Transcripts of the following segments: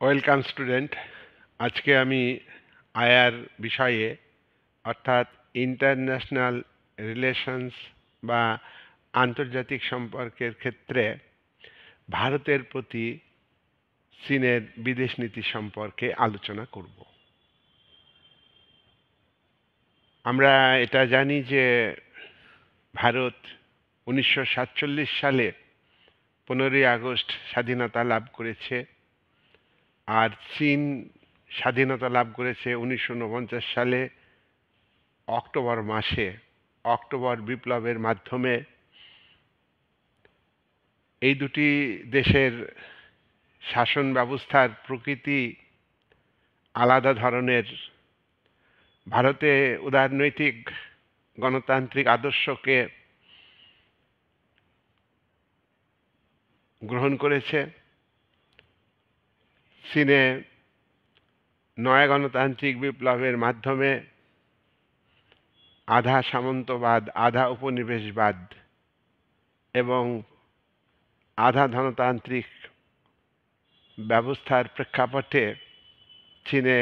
Welcome student. আজকে আমি আয়ার বিষয়ে অর্থাৎ ইন্টারন্যাশনাল রিলেশনস বা আন্তর্জাতিক সম্পর্কের ক্ষেত্রে ভারতের প্রতি চীনের বিদেশ নীতি সম্পর্কে আলোচনা করব। আমরা এটা জানি যে ভারত 1947 সালে 15ই আগস্ট স্বাধীনতা লাভ করেছে, আর চীন স্বাধীনতা লাভ করেছে 1949 সালে অক্টোবর মাসে। অক্টোবর বিপ্লবের মাধ্যমে এই দুটি দেশের শাসন ব্যবস্থার প্রকৃতি আলাদা ধরনের। ভারতে উদারনৈতিক গণতান্ত্রিক আদর্শকে গ্রহণ করেছে, চীনে নয়া গণতান্ত্রিক বিপ্লবের মাধ্যমে আধা সামন্তবাদ, আধা উপনিবেশবাদ এবং আধা ধনতান্ত্রিক ব্যবস্থার প্রেক্ষাপটে চীনে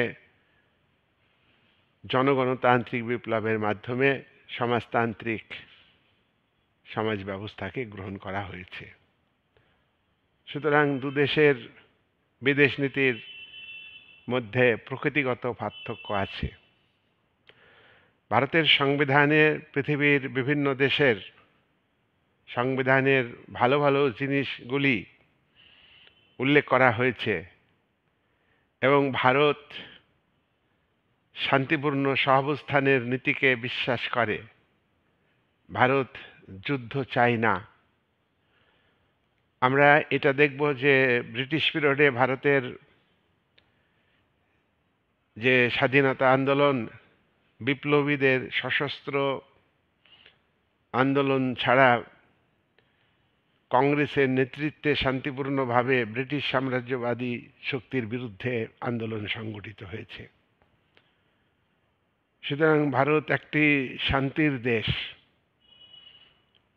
জনগণতান্ত্রিক বিপ্লবের মাধ্যমে সমাজতান্ত্রিক সমাজ ব্যবস্থাকে গ্রহণ করা হয়েছে। সুতরাং দুদেশের বিদেশ নীতির মধ্যে প্রকৃতিগত পার্থক্য আছে। ভারতের সংবিধানে পৃথিবীর বিভিন্ন দেশের সংবিধানের ভালো ভালো জিনিসগুলি উল্লেখ করা হয়েছে এবং ভারত শান্তিপূর্ণ সহাবস্থানের নীতিকে বিশ্বাস করে। ভারত যুদ্ধ চায় না। আমরা এটা দেখব যে ব্রিটিশ পিরিয়ডে ভারতের যে স্বাধীনতা আন্দোলন, বিপ্লবীদের সশস্ত্র আন্দোলন ছাড়া কংগ্রেসের নেতৃত্বে শান্তিপূর্ণভাবে ব্রিটিশ সাম্রাজ্যবাদী শক্তির বিরুদ্ধে আন্দোলন সংগঠিত হয়েছে। সুতরাং ভারত একটি শান্তির দেশ।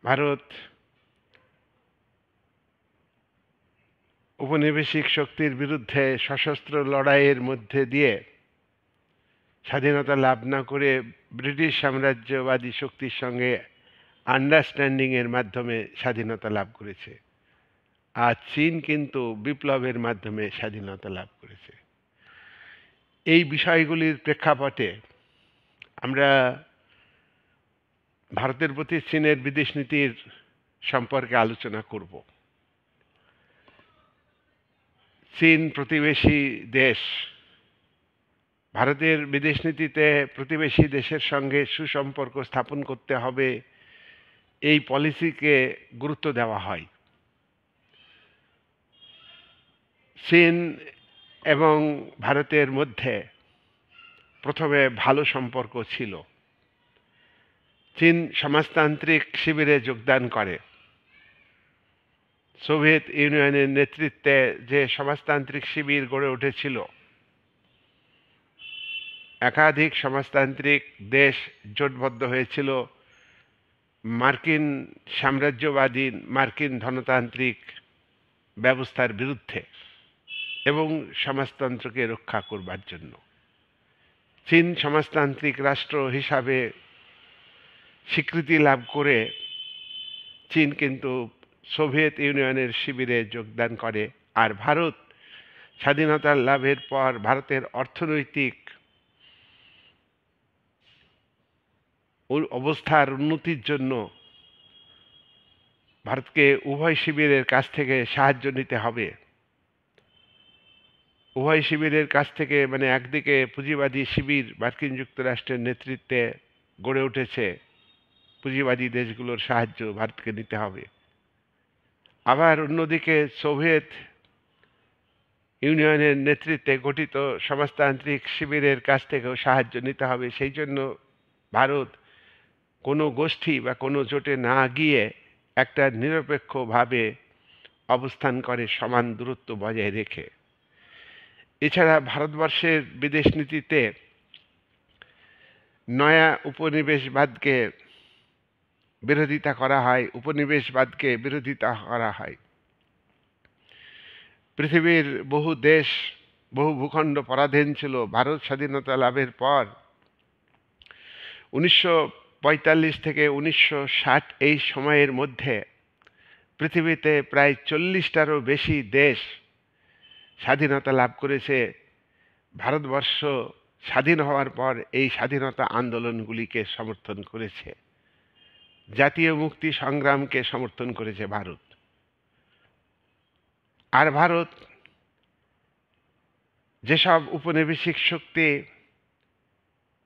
ভারত উপনিবেশিক শক্তির বিরুদ্ধে সশস্ত্র লড়াইয়ের মধ্যে দিয়ে স্বাধীনতা লাভ না করে ব্রিটিশ সাম্রাজ্যবাদী শক্তির সঙ্গে আন্ডারস্ট্যান্ডিংয়ের মাধ্যমে স্বাধীনতা লাভ করেছে। আর চীন কিন্তু বিপ্লবের মাধ্যমে স্বাধীনতা লাভ করেছে। এই বিষয়গুলির প্রেক্ষাপটে আমরা ভারতের প্রতি চীনের বিদেশ নীতির সম্পর্কে আলোচনা করব। চীন প্রতিবেশী দেশ। ভারতের বিদেশ নীতিতে প্রতিবেশী দেশের সঙ্গে সুসম্পর্ক স্থাপন করতে হবে, এই পলিসিকে গুরুত্ব দেওয়া হয়। চীন এবং ভারতের মধ্যে প্রথমে ভালো সম্পর্ক ছিল। চীন সমাজতান্ত্রিক শিবিরে যোগদান করে। সোভিয়েত ইউনিয়নের নেতৃত্বে যে সমাজতান্ত্রিক শিবির গড়ে উঠেছিল, একাধিক সমাজতান্ত্রিক দেশ জোটবদ্ধ হয়েছিল মার্কিন সাম্রাজ্যবাদী, মার্কিন ধনতান্ত্রিক ব্যবস্থার বিরুদ্ধে এবং সমাজতন্ত্রকে রক্ষা করবার জন্য। চীন সমাজতান্ত্রিক রাষ্ট্র হিসাবে স্বীকৃতি লাভ করে চীন কিন্তু সোভিয়েত ইউনিয়নের শিবিরে যোগদান করে। আর ভারত স্বাধীনতা লাভের পর ভারতের অর্থনৈতিক অবস্থার উন্নতির জন্য ভারতকে উভয় শিবিরের কাছ থেকে সাহায্য নিতে হবে। উভয় শিবিরের কাছ থেকে, মানে একদিকে পুঁজিবাদী শিবির মার্কিন যুক্তরাষ্ট্রের নেতৃত্বে গড়ে উঠেছে, পুঁজিবাদী দেশগুলোর সাহায্য ভারতকে নিতে হবে। আবার অন্যদিকে সোভিয়েত ইউনিয়নের নেতৃত্বে গঠিত সমাজতান্ত্রিক শিবিরের কাছ থেকেও সাহায্য নিতে হবে। সেই জন্য ভারত কোনো গোষ্ঠী বা কোনো জোটে না গিয়ে একটা নিরপেক্ষভাবে অবস্থান করে, সমান দূরত্ব বজায় রেখে। এছাড়া ভারতবর্ষের বিদেশ নীতিতে নয়া উপনিবেশবাদকে বিরোধিতা করা হয়, উপনিবেশবাদকে বিরোধিতা করা হয়। পৃথিবীর বহু দেশ বহু ভূখণ্ড পরাধীন ছিল। ভারত স্বাধীনতা লাভের পর 1945 থেকে 1960 এই সময়ের মধ্যে পৃথিবীতে প্রায় 40টারও বেশি দেশ স্বাধীনতা লাভ করেছে। ভারতবর্ষ স্বাধীন হওয়ার পর এই স্বাধীনতা আন্দোলনগুলিকে সমর্থন করেছে, জাতীয় মুক্তি সংগ্রামকে সমর্থন করেছে ভারত। আর ভারত যেসব উপনিবেশিক শক্তি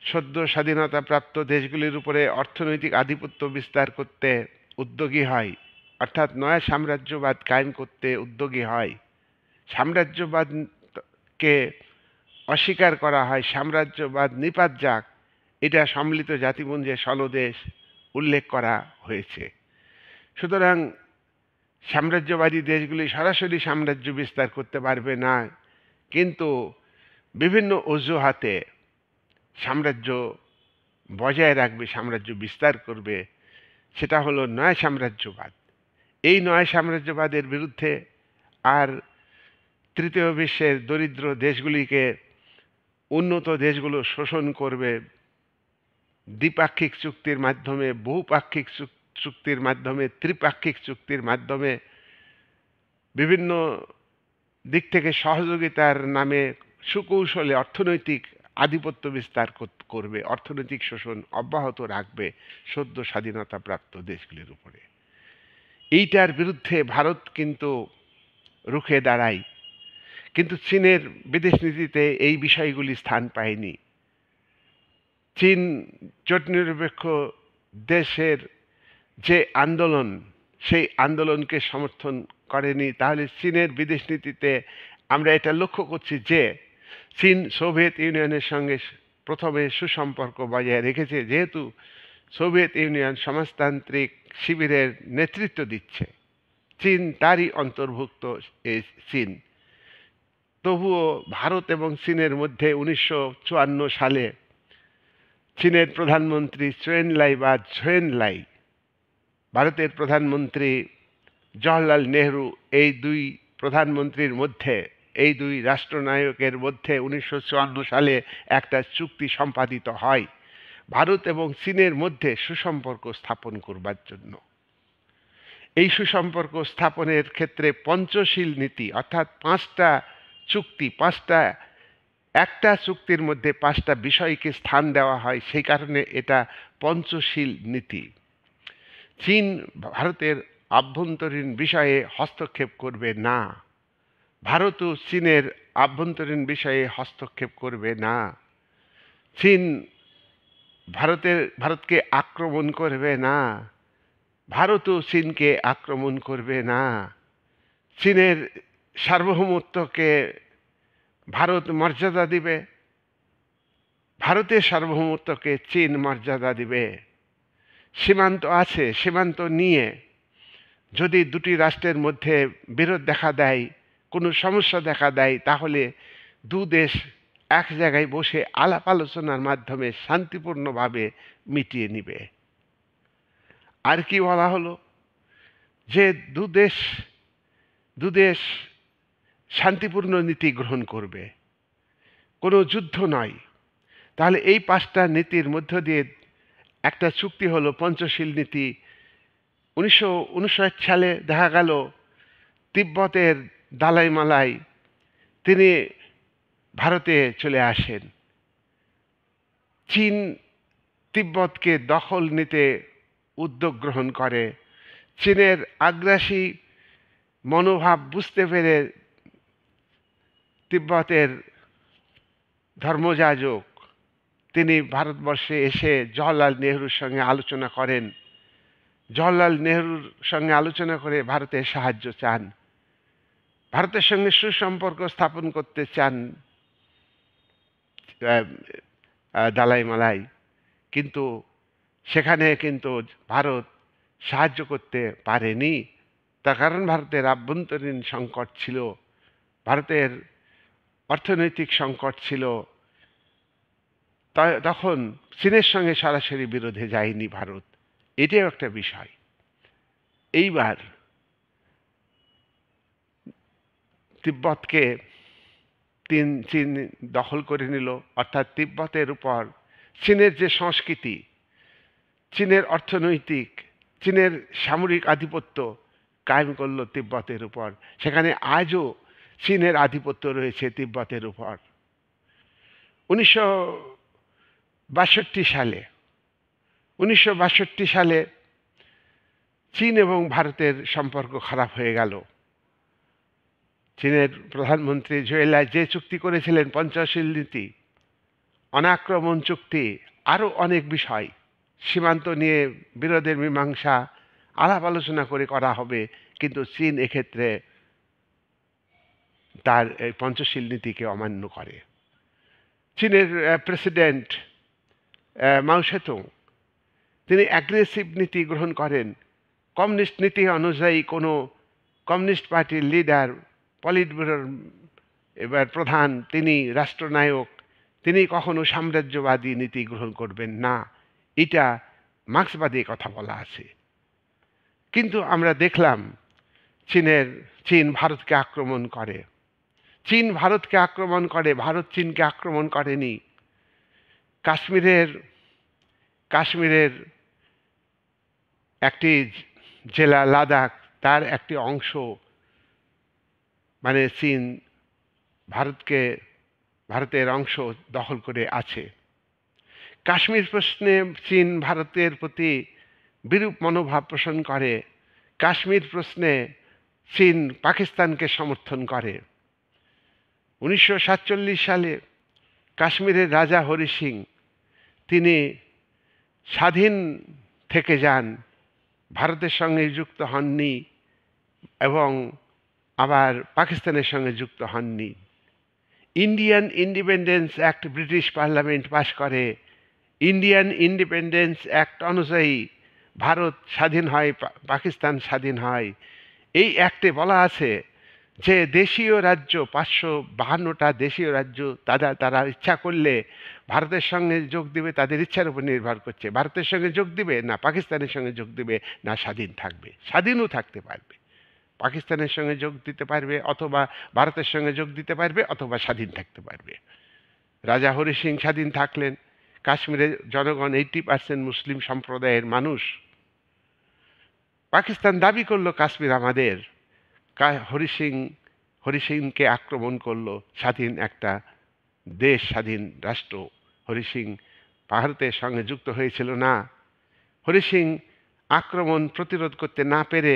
সদ্য স্বাধীনতাপ্রাপ্ত দেশগুলির উপরে অর্থনৈতিক আধিপত্য বিস্তার করতে উদ্যোগী হয়, অর্থাৎ নয়া সাম্রাজ্যবাদ কায়েম করতে উদ্যোগী হয়, সাম্রাজ্যবাদকে অস্বীকার করা হয়, সাম্রাজ্যবাদ নিপাত যাক, এটা সম্মিলিত জাতিপুঞ্জের সনদে উল্লেখ করা হয়েছে। সুতরাং সাম্রাজ্যবাদী দেশগুলি সরাসরি সাম্রাজ্য বিস্তার করতে পারবে না, কিন্তু বিভিন্ন অজুহাতে সাম্রাজ্য বজায় রাখবে, সাম্রাজ্য বিস্তার করবে। সেটা হলো নয়া সাম্রাজ্যবাদ। এই নয়া সাম্রাজ্যবাদের বিরুদ্ধে আর তৃতীয় বিশ্বের দরিদ্র দেশগুলিকে উন্নত দেশগুলো শোষণ করবে, দ্বিপাক্ষিক চুক্তির মাধ্যমে, বহুপাক্ষিক চুক্তির মাধ্যমে, ত্রিপাক্ষিক চুক্তির মাধ্যমে বিভিন্ন দিক থেকে সহযোগিতার নামে সুকৌশলে অর্থনৈতিক আধিপত্য বিস্তার করবে, অর্থনৈতিক শোষণ অব্যাহত রাখবে সদ্য স্বাধীনতাপ্রাপ্ত দেশগুলির উপরে। এইটার বিরুদ্ধে ভারত কিন্তু রুখে দাঁড়ায়, কিন্তু চীনের বিদেশ নীতিতে এই বিষয়গুলি স্থান পায়নি। চীন জোট নিরপেক্ষ দেশের যে আন্দোলন, সেই আন্দোলনকে সমর্থন করেনি। তাহলে চীনের বিদেশ নীতিতে আমরা এটা লক্ষ্য করছি যে চীন সোভিয়েত ইউনিয়নের সঙ্গে প্রথমে সুসম্পর্ক বজায় রেখেছে, যেহেতু সোভিয়েত ইউনিয়ন সমাজতান্ত্রিক শিবিরের নেতৃত্ব দিচ্ছে, চীন তারই অন্তর্ভুক্ত চীন। তবুও ভারত এবং চীনের মধ্যে 1954 সালে চীনের প্রধানমন্ত্রী ঝোয়েনলাই, ভারতের প্রধানমন্ত্রী জওহরলাল নেহরু, এই দুই প্রধানমন্ত্রীর মধ্যে, এই দুই রাষ্ট্রনায়কের মধ্যে 1954 সালে একটা চুক্তি সম্পাদিত হয় ভারত এবং চীনের মধ্যে সুসম্পর্ক স্থাপন করবার জন্য। এই সুসম্পর্ক স্থাপনের ক্ষেত্রে পঞ্চশীল নীতি, অর্থাৎ 5টা চুক্তি, একটা চুক্তির মধ্যে 5টা বিষয়কে স্থান দেওয়া হয়, সেই কারণে এটা পঞ্চশীল নীতি। চীন ভারতের আভ্যন্তরীণ বিষয়ে হস্তক্ষেপ করবে না, ভারতও চীনের আভ্যন্তরীণ বিষয়ে হস্তক্ষেপ করবে না। চীন ভারতকে আক্রমণ করবে না, ভারতও চীনকে আক্রমণ করবে না। চীনের সার্বভৌমত্বকে ভারত মর্যাদা দিবে, ভারতের সার্বভৌমত্বকে চীন মর্যাদা দিবে। সীমান্ত আছে, সীমান্ত নিয়ে যদি দুটি রাষ্ট্রের মধ্যে বিরোধ দেখা দেয়, কোনো সমস্যা দেখা দেয়, তাহলে দু দেশ এক জায়গায় বসে আলাপ আলোচনার মাধ্যমে শান্তিপূর্ণভাবে মিটিয়ে নিবে। আর কি বলা হলো, যে দু দেশ শান্তিপূর্ণ নীতি গ্রহণ করবে, কোনো যুদ্ধ নয়। তাহলে এই 5টা নীতির মধ্য দিয়ে একটা চুক্তি হলো পঞ্চশীল নীতি। 1959 সালে দেখা গেল তিব্বতের দালাই মালাই তিনি ভারতে চলে আসেন। চীন তিব্বতকে দখল নিতে উদ্যোগ গ্রহণ করে। চীনের আগ্রাসী মনোভাব বুঝতে পেরে তিব্বতের ধর্মযাজক তিনি ভারতবর্ষে এসে জওহরলাল নেহরুর সঙ্গে আলোচনা করেন। জওহরলাল নেহরুর সঙ্গে আলোচনা করে ভারতের সাহায্য চান, ভারতের সঙ্গে সুসম্পর্ক স্থাপন করতে চান দালাই মালাই, কিন্তু সেখানে কিন্তু ভারত সাহায্য করতে পারেনি। তার কারণ ভারতের আভ্যন্তরীণ সংকট ছিল, ভারতের অর্থনৈতিক সংকট ছিল। তখন চীনের সঙ্গে সরাসরি বিরোধে যায়নি ভারত, এটাও একটা বিষয়। এইবার চীন দখল করে নিল, অর্থাৎ তিব্বতের উপর চীনের যে সংস্কৃতি, চীনের অর্থনৈতিক, চীনের সামরিক আধিপত্য কায়েম করলো তিব্বতের উপর। সেখানে আজও চীনের আধিপত্য রয়েছে তিব্বতের উপর। 1962 সালে চীন এবং ভারতের সম্পর্ক খারাপ হয়ে গেল। চীনের প্রধানমন্ত্রী জুয়েলাই যে চুক্তি করেছিলেন, পঞ্চশীল নীতি, অনাক্রমণ চুক্তি, আরও অনেক বিষয়, সীমান্ত নিয়ে বিরোধের মীমাংসা আলাপ আলোচনা করে করা হবে, কিন্তু চীন এক্ষেত্রে তার এই পঞ্চশীল নীতিকে অমান্য করে। চীনের প্রেসিডেন্ট মাও সেতুং, তিনি অ্যাগ্রেসিভ নীতি গ্রহণ করেন। কমিউনিস্ট নীতি অনুযায়ী কোনো কমিউনিস্ট পার্টির লিডার, পলিট ব্যুরোর এবার প্রধান, তিনি রাষ্ট্রনায়ক, তিনি কখনো সাম্রাজ্যবাদী নীতি গ্রহণ করবেন না, এটা মার্ক্সবাদী কথা বলা আছে। কিন্তু আমরা দেখলাম চীন ভারতকে আক্রমণ করে। চীন ভারতকে আক্রমণ করে, ভারত চীনকে আক্রমণ করেনি। কাশ্মীরের একটি জেলা লাদাখ, তার একটি অংশ মানে চীন ভারতের অংশ দখল করে আছে। কাশ্মীর প্রশ্নে চীন ভারতের প্রতি বিরূপ মনোভাব পোষণ করে। কাশ্মীর প্রশ্নে চীন পাকিস্তানকে সমর্থন করে। 1947 সালে কাশ্মীরের রাজা হরি সিং, তিনি স্বাধীন থেকে যান, ভারতের সঙ্গে যুক্ত হননি এবং আবার পাকিস্তানের সঙ্গে যুক্ত হননি। Indian independence act British parliament পাশ করে। ইন্ডিয়ান ইন্ডিপেন্ডেন্স অ্যাক্ট অনুযায়ী ভারত স্বাধীন হয়, পাকিস্তান স্বাধীন হয়। এই অ্যাক্টে বলা আছে যে দেশীয় রাজ্য, 552টা দেশীয় রাজ্য, তারা ইচ্ছা করলে ভারতের সঙ্গে যোগ দিবে, তাদের ইচ্ছার উপর নির্ভর করছে। ভারতের সঙ্গে যোগ দিবে, না পাকিস্তানের সঙ্গে যোগ দিবে, না স্বাধীন থাকবে। স্বাধীনও থাকতে পারবে, পাকিস্তানের সঙ্গে যোগ দিতে পারবে, অথবা ভারতের সঙ্গে যোগ দিতে পারবে, অথবা স্বাধীন থাকতে পারবে। রাজা হরি সিং স্বাধীন থাকলেন। কাশ্মীরের জনগণ 80% মুসলিম সম্প্রদায়ের মানুষ। পাকিস্তান দাবি করলো কাশ্মীর আমাদের। হরি সিংকে আক্রমণ করলো, স্বাধীন একটা দেশ, স্বাধীন রাষ্ট্র। হরি সিং ভারতের সঙ্গে যুক্ত হয়েছিল না। হরি সিং আক্রমণ প্রতিরোধ করতে না পেরে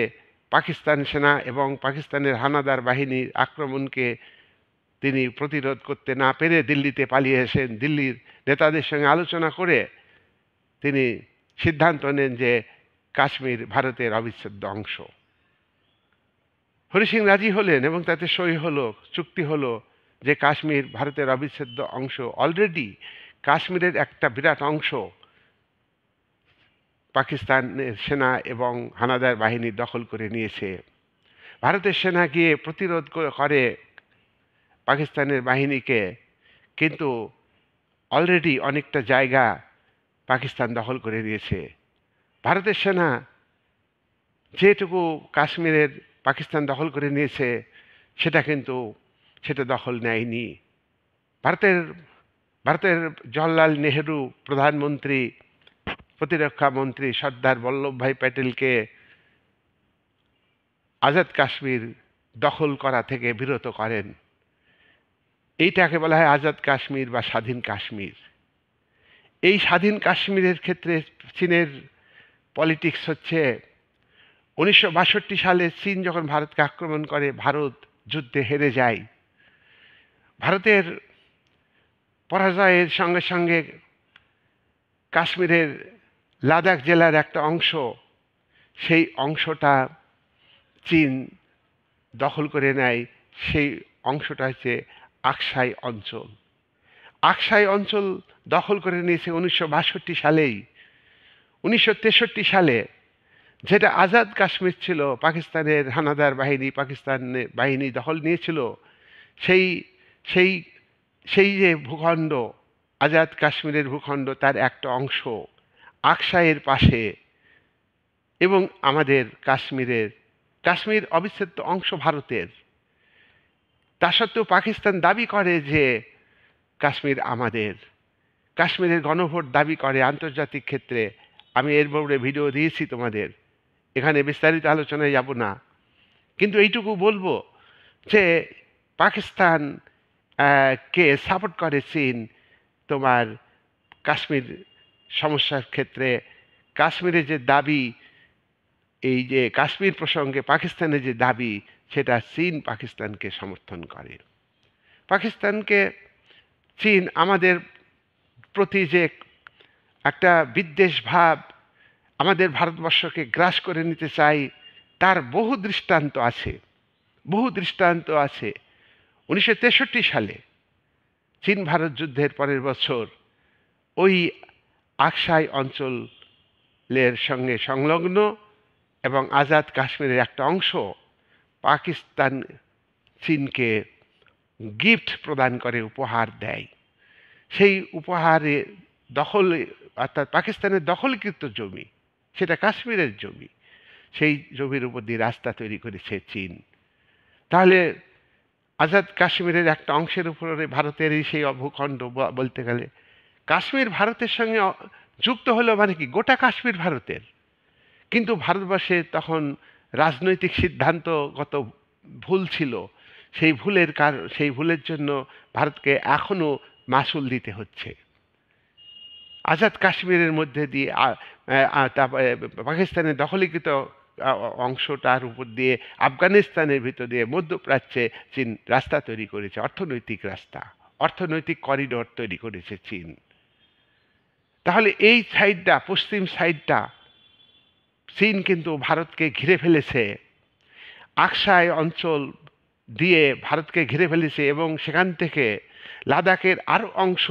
পাকিস্তান সেনা এবং পাকিস্তানের হানাদার বাহিনীর আক্রমণকে তিনি প্রতিরোধ করতে না পেরে দিল্লিতে পালিয়ে এসেন। দিল্লির নেতাদের সঙ্গে আলোচনা করে তিনি সিদ্ধান্ত নেন যে কাশ্মীর ভারতের অবিচ্ছেদ্য অংশ। হরি সিং রাজি হলেন এবং তাতে সই হলো, চুক্তি হলো যে কাশ্মীর ভারতের অবিচ্ছেদ্য অংশ। অলরেডি কাশ্মীরের একটা বিরাট অংশ পাকিস্তানের সেনা এবং হানাদার বাহিনী দখল করে নিয়েছে। ভারতের সেনা গিয়ে প্রতিরোধ করে পাকিস্তানের বাহিনীকে, কিন্তু অলরেডি অনেকটা জায়গা পাকিস্তান দখল করে নিয়েছে। ভারতের সেনা যেটুকু কাশ্মীরের পাকিস্তান দখল করে নিয়েছে সেটা দখল নেয়নি। ভারতের জওহরলাল নেহেরু প্রধানমন্ত্রী, প্রতিরক্ষা মন্ত্রী সর্দার বল্লভভাই প্যাটেলকে আজাদ কাশ্মীর দখল করা থেকে বিরত করেন। এইটাকে বলা হয় আজাদ কাশ্মীর বা স্বাধীন কাশ্মীর। এই স্বাধীন কাশ্মীরের ক্ষেত্রে চীনের পলিটিক্স হচ্ছে, 1962 সালে চীন যখন ভারতকে আক্রমণ করে, ভারত যুদ্ধে হেরে যায়। ভারতের পরাজয়ের সঙ্গে সঙ্গে কাশ্মীরের লাদাখ জেলার একটা অংশ, সেই অংশটা চীন দখল করে নেয়। সেই অংশটা হচ্ছে আকসাই অঞ্চল। আকসাই অঞ্চল দখল করে নিয়েছে 1962 সালেই। 1963 সালে যেটা আজাদ কাশ্মীর ছিল, পাকিস্তানের হানাদার বাহিনী, পাকিস্তানের বাহিনী দখল নিয়েছিল, সেই যে ভূখণ্ড, আজাদ কাশ্মীরের ভূখণ্ড, তার একটা অংশ আকসাইয়ের পাশে। এবং আমাদের কাশ্মীর অবিচ্ছেদ্য অংশ ভারতের। তা সত্ত্বেও পাকিস্তান দাবি করে যে কাশ্মীর আমাদের, কাশ্মীরের গণভোট দাবি করে আন্তর্জাতিক ক্ষেত্রে। আমি এর ব্যাপারে ভিডিও দিয়েছি তোমাদের, এখানে বিস্তারিত আলোচনায় যাব না, কিন্তু এইটুকু বলবো যে পাকিস্তান কে সাপোর্ট করে চীন তোমার কাশ্মীর সমস্যার ক্ষেত্রে। কাশ্মীরের যে দাবি, এই যে কাশ্মীর প্রসঙ্গে পাকিস্তানের যে দাবি, সেটা চীন পাকিস্তানকে সমর্থন করে। পাকিস্তানকে চীন আমাদের প্রতি যে একটা বিদ্বেষ ভাব, আমাদের ভারতবর্ষকে গ্রাস করে নিতে চাই, তার বহু দৃষ্টান্ত আছে, বহু দৃষ্টান্ত আছে। 1963 সালে চীন ভারত যুদ্ধের পরের বছর ওই আকসাই অঞ্চলের সঙ্গে সংলগ্ন এবং আজাদ কাশ্মীরের একটা অংশ পাকিস্তান চীনকে গিফট প্রদান করে, উপহার দেয়। সেই উপহারে দখল, অর্থাৎ পাকিস্তানের দখলকৃত জমি, সেটা কাশ্মীরের জমি, সেই জমির উপর দিয়ে রাস্তা তৈরি করেছে চীন। তাহলে আজাদ কাশ্মীরের একটা অংশের উপরে ভারতের এই সেই ভূখণ্ড বলতে গেলে, কাশ্মীর ভারতের সঙ্গে যুক্ত হলো মানে কি, গোটা কাশ্মীর ভারতের। কিন্তু ভারতবর্ষে তখন রাজনৈতিক সিদ্ধান্তগত ভুল ছিল, সেই ভুলের জন্য ভারতকে এখনো মাসুল দিতে হচ্ছে। আজাদ কাশ্মীরের মধ্যে দিয়ে পাকিস্তানের দখলীকৃত অংশটার উপর দিয়ে আফগানিস্তানের ভিতর দিয়ে মধ্যপ্রাচ্যে চীন রাস্তা তৈরি করেছে, অর্থনৈতিক রাস্তা, অর্থনৈতিক করিডোর তৈরি করেছে চীন। তাহলে এই সাইডটা, পশ্চিম সাইডটা চীন কিন্তু ভারতকে ঘিরে ফেলেছে, আকসাই অঞ্চল দিয়ে ভারতকে ঘিরে ফেলেছে, এবং সেখান থেকে লাদাখের আরও অংশ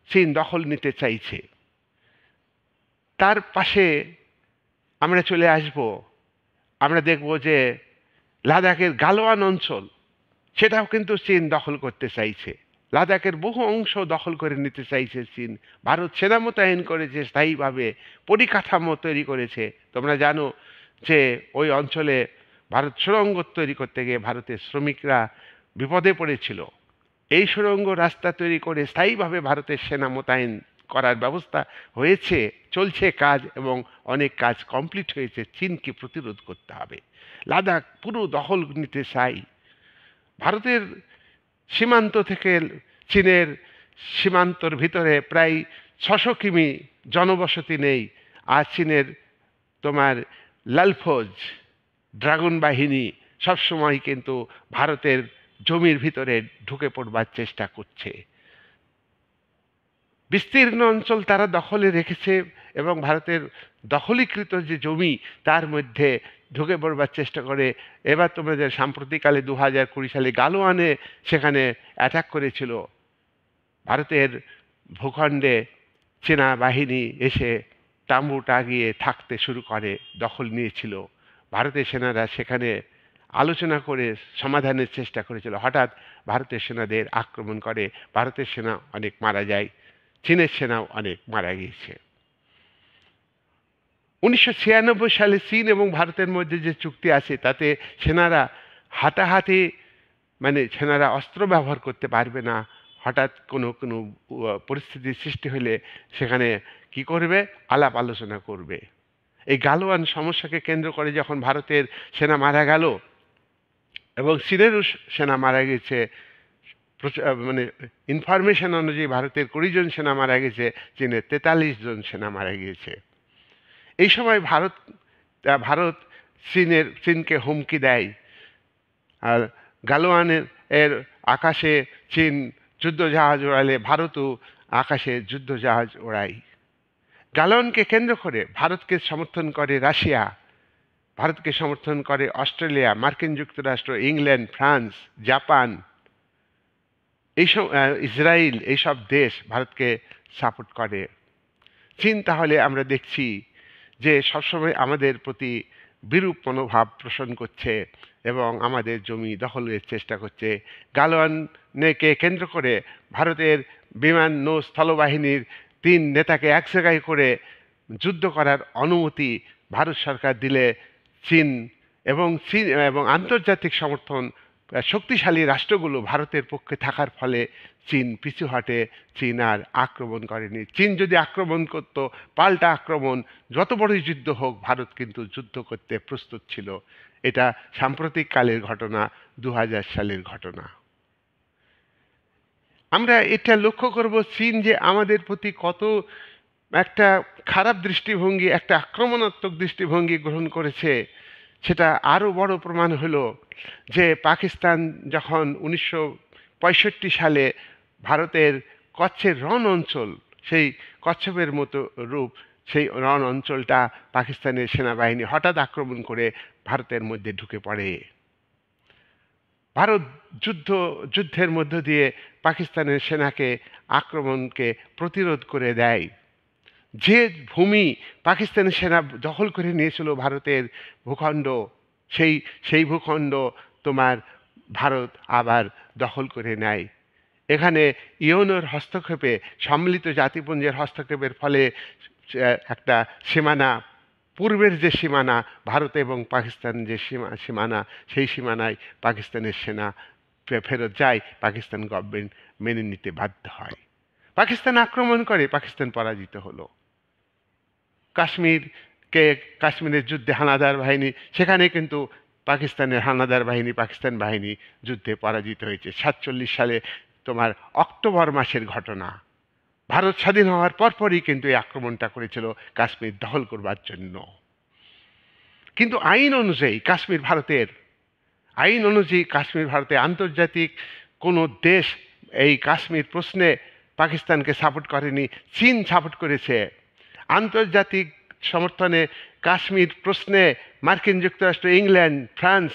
চীন দখল নিতে চাইছে। তার পাশে আমরা চলে আসব, আমরা দেখব যে লাদাখের গালওয়ান অঞ্চল, সেটাও কিন্তু চীন দখল করতে চাইছে। লাদাখের বহু অংশ দখল করে নিতে চাইছে চীন। ভারত সেনা মোতায়েন করেছে, স্থায়ীভাবে পরিকাঠামো তৈরি করেছে। তোমরা জানো যে ওই অঞ্চলে ভারত সুড়ঙ্গ তৈরি করতে গিয়ে ভারতের শ্রমিকরা বিপদে পড়েছিল। এই সুড়ঙ্গ রাস্তা তৈরি করে স্থায়ীভাবে ভারতের সেনা মোতায়েন করার ব্যবস্থা হয়েছে, চলছে কাজ, এবং অনেক কাজ কমপ্লিট হয়েছে। চীনকে প্রতিরোধ করতে হবে। লাদাখ পুরো দখল নিতে চাই। ভারতের সীমান্ত থেকে চীনের সীমান্তর ভিতরে প্রায় 600 কিমি জনবসতি নেই। আর চীনের তোমার লালফৌজ, ড্রাগন বাহিনী সবসময় কিন্তু ভারতের জমির ভিতরে ঢুকে পড়বার চেষ্টা করছে। বিস্তীর্ণ অঞ্চল তারা দখলে রেখেছে, এবং ভারতের দখলীকৃত যে জমি তার মধ্যে ঢুকে পড়বার চেষ্টা করে। এবার তোমরা যে সাম্প্রতিককালে 2020 সালে গালওয়ানে সেখানে অ্যাটাক করেছিল, ভারতের ভূখণ্ডে চীনা বাহিনী এসে তাঁবু টাঙিয়ে থাকতে শুরু করে, দখল নিয়েছিল। ভারতের সেনারা সেখানে আলোচনা করে সমাধানের চেষ্টা করেছিল। হঠাৎ ভারতের সেনাদের আক্রমণ করে, ভারতের সেনা অনেক মারা যায়, চীনের সেনাও অনেক মারা গিয়েছে। 1996 সালে চীন এবং ভারতের মধ্যে যে চুক্তি আছে, তাতে সেনারা হাতাহাতি, মানে সেনারা অস্ত্র ব্যবহার করতে পারবে না। হঠাৎ কোনো পরিস্থিতির সৃষ্টি হলে সেখানে কি করবে, আলাপ আলোচনা করবে। এই গালওয়ান সমস্যাকে কেন্দ্র করে যখন ভারতের সেনা মারা গেল, এবং চীনেরও সেনা মারা গেছে, মানে ইনফরমেশন অনুযায়ী ভারতের 20 জন সেনা মারা গেছে, চীনের 43 জন সেনা মারা গিয়েছে। এই সময় ভারত চীনকে হুমকি দেয়, আর গালওয়ানের আকাশে চীন যুদ্ধজাহাজ ওড়ালে ভারতও আকাশে যুদ্ধজাহাজ ওড়ায়। গালওয়ানকে কেন্দ্র করে ভারতকে সমর্থন করে রাশিয়া, ভারতকে সমর্থন করে অস্ট্রেলিয়া, মার্কিন যুক্তরাষ্ট্র, ইংল্যান্ড, ফ্রান্স, জাপান, এইসব ইসরায়েল, এইসব দেশ ভারতকে সাপোর্ট করে। চীন তাহলে আমরা দেখছি যে সবসময় আমাদের প্রতি বিরূপ মনোভাব পোষণ করছে এবং আমাদের জমি দখলের চেষ্টা করছে। গালওয়ানকে কেন্দ্র করে ভারতের বিমান, নৌ, স্থলবাহিনীর 3 নেতাকে এক জায়গায় করে যুদ্ধ করার অনুমতি ভারত সরকার দিলে চীন এবং আন্তর্জাতিক সমর্থন শক্তিশালী রাষ্ট্রগুলো ভারতের পক্ষে থাকার ফলে চীন পিছু হটে, চীন আর আক্রমণ করেনি। চীন যদি আক্রমণ করত, পাল্টা আক্রমণ, যত বড়ই যুদ্ধ হোক, ভারত কিন্তু যুদ্ধ করতে প্রস্তুত ছিল। এটা সাম্প্রতিক কালের ঘটনা, 2000 সালের ঘটনা। আমরা এটা লক্ষ্য করব চীন যে আমাদের প্রতি কত একটা খারাপ দৃষ্টিভঙ্গি, একটা আক্রমণাত্মক দৃষ্টিভঙ্গি গ্রহণ করেছে। সেটা আরও বড় প্রমাণ হলো যে পাকিস্তান যখন 1965 সালে ভারতের কচ্ছের রণ অঞ্চল, সেই কচ্ছপের মতো রূপ, সেই রণ অঞ্চলটা পাকিস্তানের সেনাবাহিনী হঠাৎ আক্রমণ করে ভারতের মধ্যে ঢুকে পড়ে। ভারত যুদ্ধের মধ্য দিয়ে পাকিস্তানের সেনাকে আক্রমণকে প্রতিরোধ করে দেয়। যে ভূমি পাকিস্তানের সেনা দখল করে নিয়েছিল ভারতের ভূখণ্ড, সেই ভূখণ্ড তোমার ভারত আবার দখল করে নেয়। এখানে ইউএনওর হস্তক্ষেপে, সম্মিলিত জাতিপুঞ্জের হস্তক্ষেপের ফলে একটা সীমানা, পূর্বের যে সীমানা ভারত এবং পাকিস্তান যে সীমানা, সেই সীমানায় পাকিস্তানের সেনা ফেরত যায়। পাকিস্তান গভর্নমেন্ট মেনে নিতে বাধ্য হয়। পাকিস্তান আক্রমণ করে, পাকিস্তান পরাজিত হলো। কাশ্মীরের যুদ্ধে হানাদার বাহিনী, সেখানে কিন্তু পাকিস্তানের হানাদার বাহিনী, পাকিস্তান বাহিনী যুদ্ধে পরাজিত হয়েছে। 47 সালে তোমার অক্টোবর মাসের ঘটনা। ভারত স্বাধীন হওয়ার পরপরই কিন্তু এই আক্রমণটা করেছিল কাশ্মীর দখল করবার জন্য। কিন্তু আইন অনুযায়ী কাশ্মীর ভারতে আন্তর্জাতিক কোনো দেশ এই কাশ্মীর প্রশ্নে পাকিস্তানকে সাপোর্ট করেনি, চীন সাপোর্ট করেছে। আন্তর্জাতিক সমর্থনে কাশ্মীর প্রশ্নে মার্কিন যুক্তরাষ্ট্র, ইংল্যান্ড, ফ্রান্স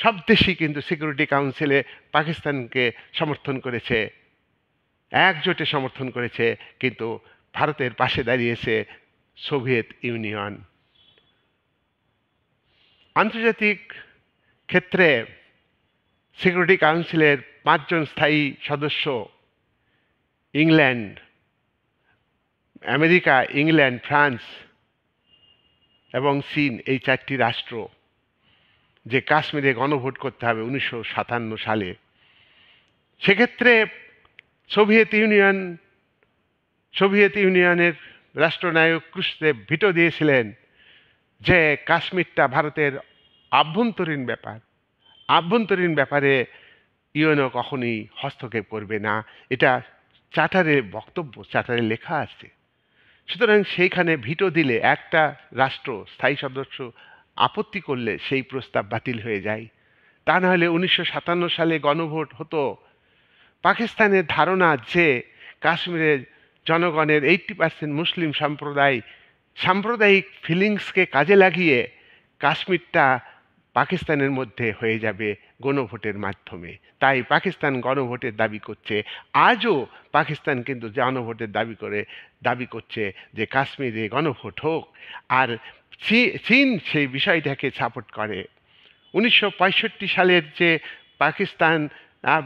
সব দেশই কিন্তু সিকিউরিটি কাউন্সিলে পাকিস্তানকে সমর্থন করেছে, একজোটে সমর্থন করেছে। কিন্তু ভারতের পাশে দাঁড়িয়েছে সোভিয়েত ইউনিয়ন। আন্তর্জাতিক ক্ষেত্রে সিকিউরিটি কাউন্সিলের 5 জন স্থায়ী সদস্য, ইংল্যান্ড, আমেরিকা, ইংল্যান্ড, ফ্রান্স এবং চীন, এই 4টি রাষ্ট্র যে কাশ্মীরে গণভোট করতে হবে 1957 সালে, সেক্ষেত্রে সোভিয়েত ইউনিয়নের রাষ্ট্রনায়ক ক্রুশচেভ ভিটো দিয়েছিলেন যে কাশ্মীরটা ভারতের আভ্যন্তরীণ ব্যাপারে ইউএনও কখনোই হস্তক্ষেপ করবে না। এটা চার্টারে বক্তব্য, চার্টারে লেখা আছে। সুতরাং সেইখানে ভিটো দিলে একটা রাষ্ট্র, স্থায়ী সদস্য আপত্তি করলে সেই প্রস্তাব বাতিল হয়ে যায়। তা না হলে 1957 সালে গণভোট হতো। পাকিস্তানের ধারণা যে কাশ্মীরের জনগণের 80% মুসলিম সাম্প্রদায়িক ফিলিংসকে কাজে লাগিয়ে কাশ্মীরটা পাকিস্তানের মধ্যে হয়ে যাবে গণভোটের মাধ্যমে। তাই পাকিস্তান গণভোটের দাবি করছে। আজও পাকিস্তান কিন্তু গণভোটের দাবি করছে যে কাশ্মীরে গণভোট হোক, আর চীন সেই বিষয়টাকে সাপোর্ট করে। 1965 সালের যে পাকিস্তান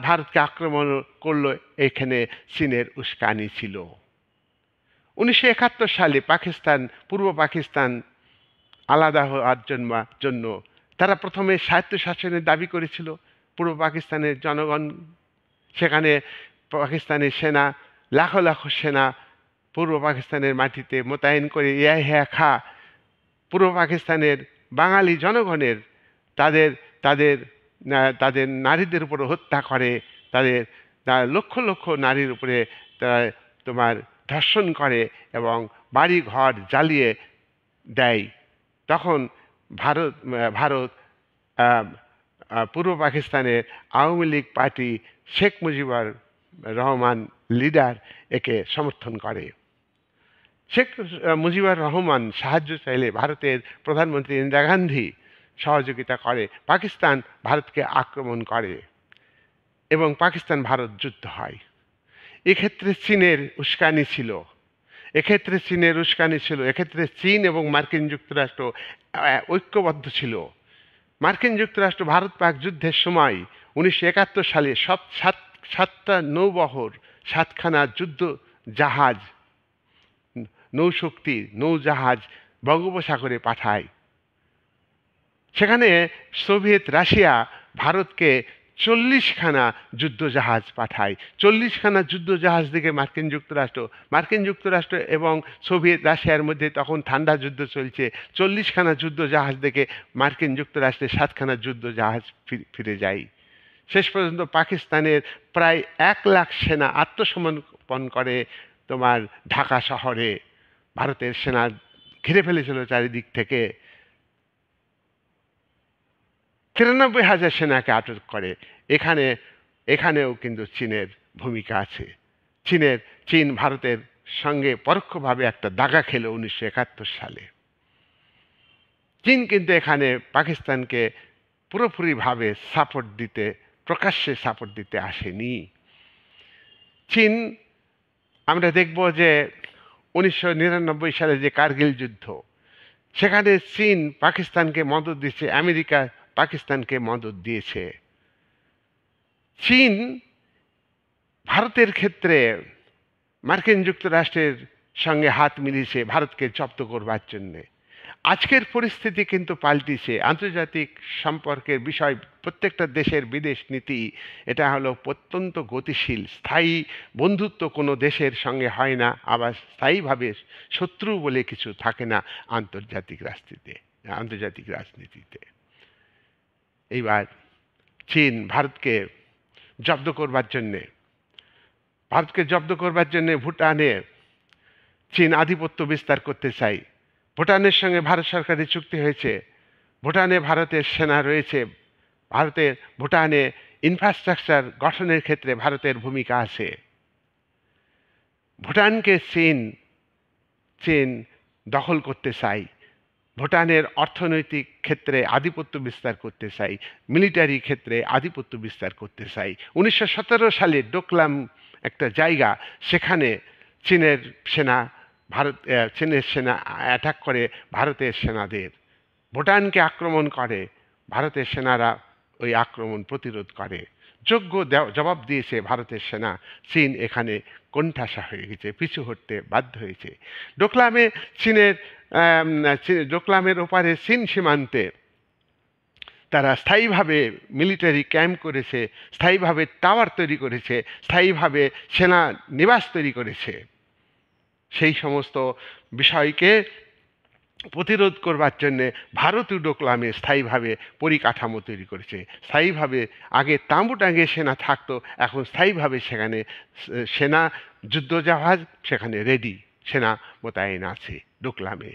ভারতকে আক্রমণ করলো, এখানে চীনের উস্কানি ছিল। 1971 সালে পূর্ব পাকিস্তান আলাদা হওয়ার জন্য তারা প্রথমে স্বায়ত্তশাসনের দাবি করেছিল। পূর্ব পাকিস্তানের জনগণ, সেখানে পাকিস্তানের সেনা, লাখো সেনা পূর্ব পাকিস্তানের মাটিতে মোতায়েন করে ইয়াহিয়া খাঁ পূর্ব পাকিস্তানের বাঙালি জনগণের তাদের নারীদের উপরে হত্যা করে, তাদের লক্ষ নারীর উপরে তারা তোমার ধর্ষণ করে এবং বাড়ি ঘর জ্বালিয়ে দেয়। তখন ভারত পূর্ব পাকিস্তানের আওয়ামী লীগ পার্টি, শেখ মুজিবুর রহমান লিডার, একে সমর্থন করে। শেখ মুজিবুর রহমান সাহায্য চাইলে ভারতের প্রধানমন্ত্রী ইন্দিরা গান্ধী সহযোগিতা করে। পাকিস্তান ভারতকে আক্রমণ করে এবং পাকিস্তান ভারত যুদ্ধ হয়। এক্ষেত্রে চীনের উস্কানি ছিল। এক্ষেত্রে চীন এবং মার্কিন যুক্তরাষ্ট্র ঐক্যবদ্ধ ছিল। মার্কিন যুক্তরাষ্ট্র ভারত পাক যুদ্ধের সময় 1971 সালে 7টা নৌবহর, 7খানা যুদ্ধ জাহাজ, নৌজাহাজ বঙ্গোপসাগরে পাঠায়। সেখানে সোভিয়েত রাশিয়া ভারতকে 40খানা যুদ্ধজাহাজ পাঠায়। 40খানা যুদ্ধজাহাজ থেকে মার্কিন যুক্তরাষ্ট্র এবং সোভিয়েত রাশিয়ার মধ্যে তখন ঠান্ডা যুদ্ধ চলছে। 40খানা যুদ্ধজাহাজ থেকে মার্কিন যুক্তরাষ্ট্রের 7খানা যুদ্ধজাহাজ ফিরে যায়। শেষ পর্যন্ত পাকিস্তানের প্রায় 1 লাখ সেনা আত্মসমর্পণ করে তোমার ঢাকা শহরে। ভারতের সেনা ঘিরে ফেলেছিল চারিদিক থেকে। 93,000 সেনাকে আটক করে। এখানেও কিন্তু চীনের ভূমিকা আছে। চীন ভারতের সঙ্গে পরোক্ষভাবে একটা দাগা খেল 1971 সালে। চীন কিন্তু এখানে পাকিস্তানকে পুরোপুরিভাবে প্রকাশ্যে সাপোর্ট দিতে আসেনি। চীন, আমরা দেখব যে 1999 সালে যে কার্গিল যুদ্ধ, সেখানে চীন পাকিস্তানকে মদদ দিচ্ছে, আমেরিকা পাকিস্তানকে মদদ দিয়েছে। চীন ভারতের ক্ষেত্রে মার্কিন যুক্তরাষ্ট্রের সঙ্গে হাত মিলিয়েছে ভারতকে জব্দ করবার জন্যে। আজকের পরিস্থিতি কিন্তু পাল্টিছে। আন্তর্জাতিক সম্পর্কের বিষয়, প্রত্যেকটা দেশের বিদেশ নীতি এটা হলো অত্যন্ত গতিশীল। স্থায়ী বন্ধুত্ব কোনো দেশের সঙ্গে হয় না, আবার স্থায়ীভাবে শত্রু বলে কিছু থাকে না আন্তর্জাতিক রাজনীতিতে। এইবার চীন ভারতকে জব্দ করবার জন্যে ভুটানে চীন আধিপত্য বিস্তার করতে চায়। ভুটানের সঙ্গে ভারত সরকারের চুক্তি হয়েছে। ভুটানে ভারতের সেনা রয়েছে। ভুটানে ইনফ্রাস্ট্রাকচার গঠনের ক্ষেত্রে ভারতের ভূমিকা আছে। ভুটানকে চীন দখল করতে চায়। ভুটানের অর্থনৈতিক ক্ষেত্রে আধিপত্য বিস্তার করতে চাই, মিলিটারি ক্ষেত্রে আধিপত্য বিস্তার করতে চাই। 1917 সালে ডোকলাম একটা জায়গা, সেখানে চীনের সেনা অ্যাটাক করে ভারতের সেনাদের। ভুটানকে আক্রমণ করে, ভারতের সেনারা ওই আক্রমণ প্রতিরোধ করে। যোগ্য জবাব দিয়েছে ভারতের সেনা। চীন এখানে কোণঠাসা হয়ে গেছে, পিছু হটতে বাধ্য হয়েছে। ডোকলামের ওপারে চীন সীমান্তে তারা স্থায়ীভাবে মিলিটারি ক্যাম্প করেছে, স্থায়ীভাবে টাওয়ার তৈরি করেছে, স্থায়ীভাবে সেনা নিবাস তৈরি করেছে। সেই সমস্ত বিষয়কে প্রতিরোধ করবার জন্যে ভারতীয় ডোকলামে স্থায়ীভাবে পরিকাঠামো তৈরি করেছে। স্থায়ীভাবে আগে তাঁবু টাঙিয়ে সেনা থাকতো, এখন স্থায়ীভাবে সেখানে সেনা যুদ্ধজাহাজ সেখানে রেডি, সেনা মোতায়েন আছে ডোকলামে।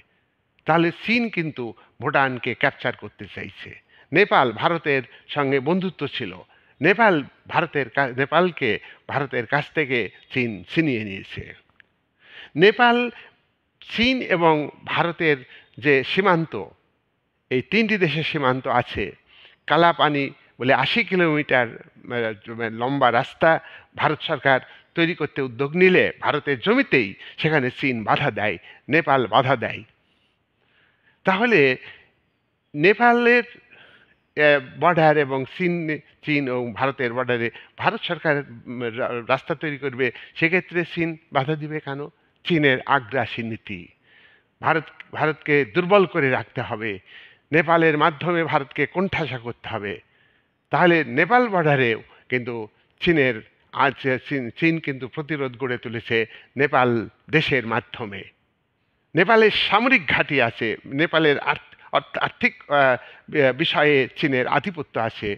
তাহলে চীন কিন্তু ভুটানকে ক্যাপচার করতে চাইছে। নেপাল ভারতের সঙ্গে বন্ধুত্ব ছিল। নেপালকে ভারতের কাছ থেকে চীন ছিনিয়ে নিয়েছে। নেপাল, চীন এবং ভারতের যে সীমান্ত, এই 3টি দেশের সীমান্ত আছে। কালাপানি বলে 80 কিলোমিটার লম্বা রাস্তা ভারত সরকার তৈরি করতে উদ্যোগ নিলে ভারতের জমিতেই সেখানে চীন বাধা দেয়, নেপাল বাধা দেয়। তাহলে নেপালের বর্ডার এবং চীন এবং ভারতের বর্ডারে ভারত সরকার রাস্তা তৈরি করবে, সেক্ষেত্রে চীন বাধা দিবে কেন? চীনের আগ্রাসী নীতি। ভারতকে দুর্বল করে রাখতে হবে, নেপালের মাধ্যমে ভারতকে কোণঠাসা করতে হবে। তাহলে নেপাল বর্ডারেও কিন্তু চীন কিন্তু প্রতিরোধ গড়ে তুলেছে নেপাল দেশের মাধ্যমে। নেপালের সামরিক ঘাঁটি আছে, নেপালের আর্থিক বিষয়ে চীনের আধিপত্য আছে,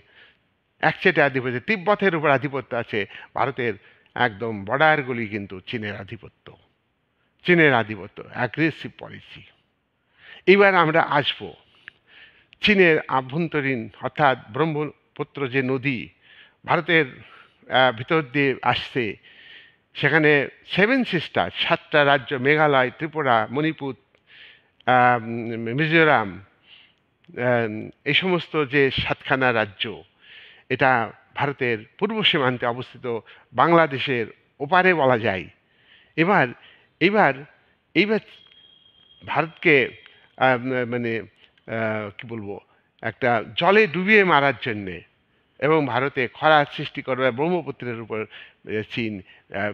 একচেটে আধিপত্য, তিব্বতের উপর আধিপত্য আছে। ভারতের একদম বর্ডারগুলি কিন্তু চীনের আধিপত্য, অ্যাগ্রেসিভ পলিসি। এবার আমরা আসব চীনের আভ্যন্তরীণ, অর্থাৎ ব্রহ্মপুত্র যে নদী ভারতের ভিতর দিয়ে আসছে, সেখানে 7 সিস্টার, 7টা রাজ্য, মেঘালয়, ত্রিপুরা, মণিপুর, মিজোরাম, এই সমস্ত যে 7খানা রাজ্য, এটা ভারতের পূর্ব সীমান্তে অবস্থিত, বাংলাদেশের ওপারে বলা যায়। এবার ভারতকে কি বলবো, একটা জলে ডুবিয়ে মারার জন্যে এবং ভারতে খরা সৃষ্টি করবে ব্রহ্মপুত্রের উপর চীন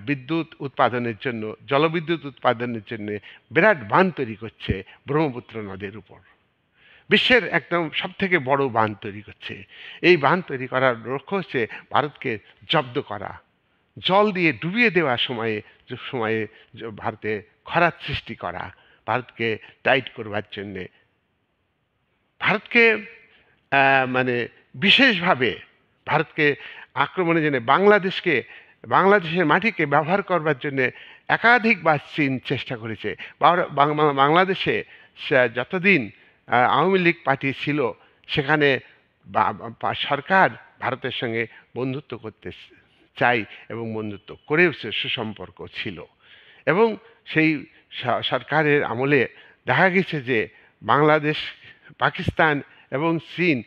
বিদ্যুৎ উৎপাদনের জন্য, জলবিদ্যুৎ উৎপাদনের জন্য বিরাট বাঁধ তৈরি করছে ব্রহ্মপুত্র নদের উপর। বিশ্বের একদম সবথেকে বড় বাঁধ তৈরি করছে। এই বাঁধ তৈরি করার লক্ষ্য হচ্ছে ভারতকে জব্দ করা, জল দিয়ে ডুবিয়ে দেওয়ার সময়ে ভারতে খরার সৃষ্টি করা, ভারতকে টাইট করবার জন্যে, ভারতকে মানে বিশেষভাবে ভারতকে আক্রমণের জন্য বাংলাদেশের মাটিকে ব্যবহার করবার জন্যে একাধিকবার চীন চেষ্টা করেছে। বাংলাদেশে যতদিন আওয়ামী লীগ পার্টি ছিল সেখানে সরকার ভারতের সঙ্গে বন্ধুত্ব করতে চাই এবং বন্ধুত্ব করেও সুসম্পর্ক ছিল, এবং সেই সরকারের আমলে দেখা গেছে যে বাংলাদেশ, পাকিস্তান এবং চীন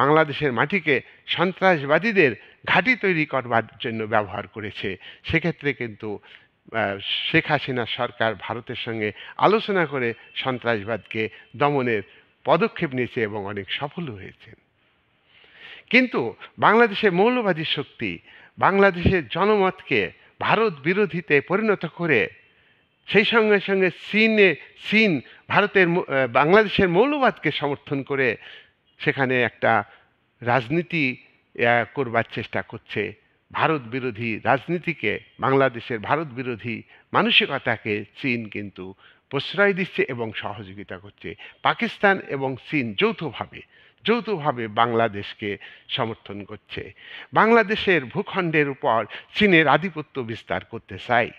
বাংলাদেশের মাটিকে সন্ত্রাসবাদীদের ঘাঁটি তৈরি করবার জন্য ব্যবহার করেছে। সেক্ষেত্রে কিন্তু শেখ হাসিনা সরকার ভারতের সঙ্গে আলোচনা করে সন্ত্রাসবাদকে দমনের পদক্ষেপ নিয়েছে এবং অনেক সফল হয়েছে। কিন্তু বাংলাদেশের মৌলবাদী শক্তি বাংলাদেশের জনমতকে ভারত বিরোধীতে পরিণত করে সেই সঙ্গে সঙ্গে চীন বাংলাদেশের মৌলবাদকে সমর্থন করে সেখানে একটা রাজনীতি করবার চেষ্টা করছে। ভারত বিরোধী রাজনীতিকে, বাংলাদেশের ভারত বিরোধী মানসিকতাকে চীন কিন্তু প্রশ্রয় দিচ্ছে এবং সহযোগিতা করছে। পাকিস্তান এবং চীন যৌথভাবে বাংলাদেশকে সমর্থন করছে। বাংলাদেশের ভূখণ্ডের উপর চীনের আধিপত্য বিস্তার করতে চায়।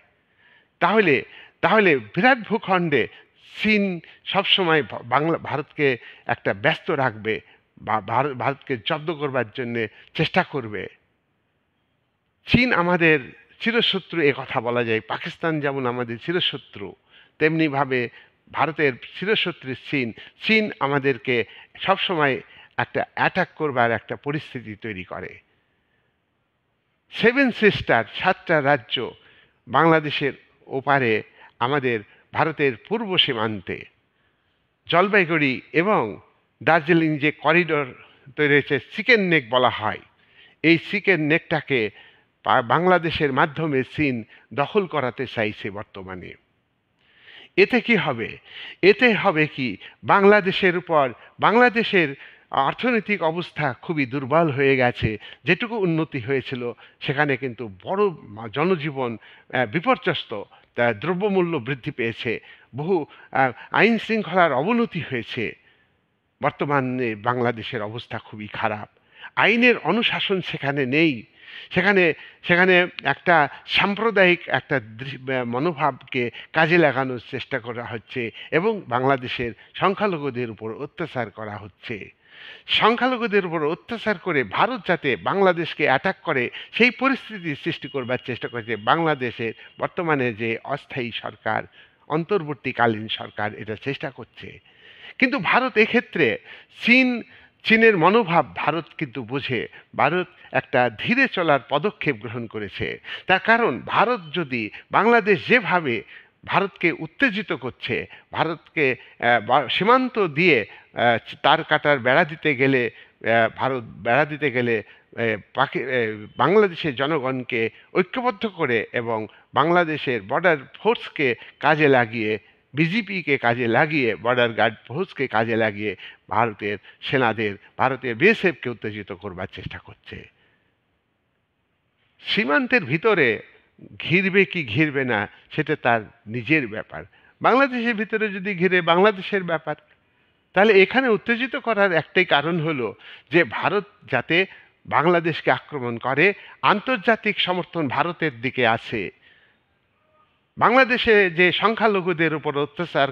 তাহলে বিরাট ভূখণ্ডে চীন সবসময় ভারতকে একটা ব্যস্ত রাখবে বা ভারতকে জব্দ করবার জন্যে চেষ্টা করবে। চীন আমাদের চিরশত্রু, এ কথা বলা যায়। পাকিস্তান যেমন আমাদের চিরশত্রু, তেমনিভাবে ভারতের চিরশত্রু চীন আমাদেরকে সবসময় একটা অ্যাটাক করবার একটা পরিস্থিতি তৈরি করে। 7 সিস্টার, 7টা রাজ্য বাংলাদেশের ওপারে আমাদের ভারতের পূর্ব সীমান্তে জলপাইগুড়ি এবং দার্জিলিং যে করিডোর তৈরি হয়েছে, চিকেন নেক বলা হয়, এই চিকেন নেকটাকে বাংলাদেশের মাধ্যমে চীন দখল করাতে চাইছে বর্তমানে। এতে কি হবে? এতে হবে কি, বাংলাদেশের অর্থনৈতিক অবস্থা খুবই দুর্বল হয়ে গেছে। যেটুকু উন্নতি হয়েছিল সেখানে কিন্তু বড় জনজীবন বিপর্যস্ত, দ্রব্যমূল্য বৃদ্ধি পেয়েছে, বহু আইন শৃঙ্খলার অবনতি হয়েছে। বর্তমানে বাংলাদেশের অবস্থা খুবই খারাপ। আইনের অনুশাসন সেখানে নেই। সেখানে একটা সাম্প্রদায়িক একটা মনোভাবকে কাজে লাগানোর চেষ্টা করা হচ্ছে এবং বাংলাদেশের সংখ্যালঘুদের উপর অত্যাচার করা হচ্ছে। সংখ্যালঘুদের উপর অত্যাচার করে ভারত যাতে বাংলাদেশকে অ্যাটাক করে সেই পরিস্থিতি সৃষ্টি করবার চেষ্টা করেছে বাংলাদেশের বর্তমানে যে অস্থায়ী সরকার, অন্তর্বর্তীকালীন সরকার, এটা চেষ্টা করছে। কিন্তু ভারত এক্ষেত্রে চীনের মনোভাব ভারত কিন্তু বোঝে। ভারত একটা ধীরে চলার পদক্ষেপ গ্রহণ করেছে। তার কারণ ভারত যদি বাংলাদেশ যেভাবে ভারতকে উত্তেজিত করছে, ভারতকে সীমান্ত দিয়ে তার কাটার বেড়া দিতে গেলে, ভারত বেড়া দিতে গেলে বাংলাদেশের জনগণকে ঐক্যবদ্ধ করে এবং বাংলাদেশের বর্ডার ফোর্সকে কাজে লাগিয়ে, বিজিপিকে কাজে লাগিয়ে, বর্ডার গার্ড ফোর্সকে কাজে লাগিয়ে ভারতের সেনাদের, ভারতের বিএসএফকে উত্তেজিত করবার চেষ্টা করছে। সীমান্তের ভিতরে ঘিরবে কি ঘিরবে না সেটা তার নিজের ব্যাপার। বাংলাদেশের ভিতরে যদি ঘিরে, বাংলাদেশের ব্যাপার। তাহলে এখানে উত্তেজিত করার একটাই কারণ হলো যে ভারত যাতে বাংলাদেশকে আক্রমণ করে, আন্তর্জাতিক সমর্থন ভারতের দিকে আছে। বাংলাদেশে যে সংখ্যালঘুদের উপর অত্যাচার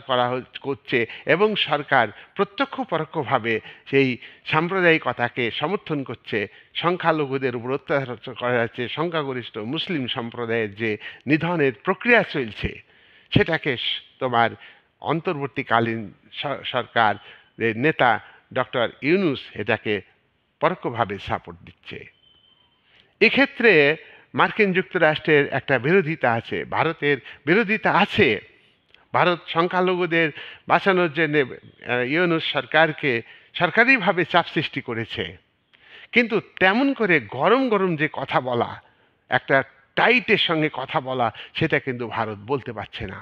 করছে এবং সরকার প্রত্যক্ষ পরোক্ষভাবে সেই সাম্প্রদায়িকতাকে সমর্থন করছে, সংখ্যালঘুদের উপর অত্যাচার করা যাচ্ছে, সংখ্যাগরিষ্ঠ মুসলিম সম্প্রদায়ের যে নিধনের প্রক্রিয়া চলছে সেটাকে তোমার অন্তর্বর্তীকালীন সরকার নেতা ডক্টর ইউনূস এটাকে পরোক্ষভাবে সাপোর্ট দিচ্ছে। এক্ষেত্রে মার্কিন যুক্তরাষ্ট্রের একটা বিরোধিতা আছে, ভারতের বিরোধিতা আছে। ভারত সংখ্যালঘুদের বাঁচানোর জন্য ইউনূস সরকারকে সরকারিভাবে চাপ সৃষ্টি করেছে, কিন্তু তেমন করে গরম গরম যে কথা বলা, একটা টাইটের সঙ্গে কথা বলা, সেটা কিন্তু ভারত বলতে পারছে না।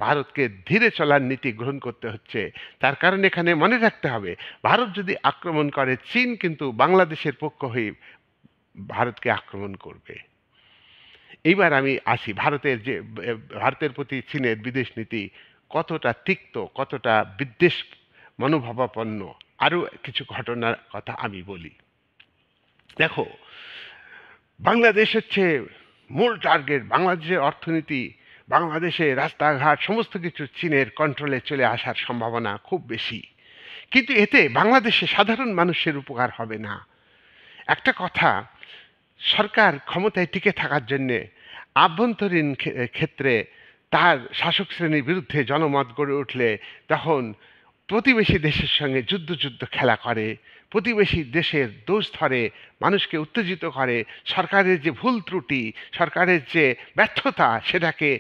ভারতকে ধীরে চলার নীতি গ্রহণ করতে হচ্ছে। তার কারণ এখানে মনে রাখতে হবে, ভারত যদি আক্রমণ করে, চীন কিন্তু বাংলাদেশের পক্ষ হয়ে ভারতকে আক্রমণ করবে। এইবার আমি আসি ভারতের প্রতি চীনের বিদেশ নীতি কতটা তিক্ত, কতটা বিদ্বেষ মনোভাবাপন্ন। আরও কিছু ঘটনার কথা আমি বলি। দেখো, বাংলাদেশ হচ্ছে মূল টার্গেট। বাংলাদেশের অর্থনীতি, বাংলাদেশে রাস্তাঘাট সমস্ত কিছু চীনের কন্ট্রোলে চলে আসার সম্ভাবনা খুব বেশি। কিন্তু এতে বাংলাদেশে সাধারণ মানুষের উপকার হবে না। একটা কথা, সরকার ক্ষমতায় টিকে থাকার জন্যে আভ্যন্তরীণ ক্ষেত্রে তার শাসক শ্রেণীর বিরুদ্ধে জনমত গড়ে উঠলে তখন প্রতিবেশী দেশের সঙ্গে যুদ্ধ খেলা করে, প্রতিবেশী দেশের দোষ ধরে, মানুষকে উত্তেজিত করে, সরকারের যে ভুল ত্রুটি, সরকারের যে ব্যর্থতা, সেটাকে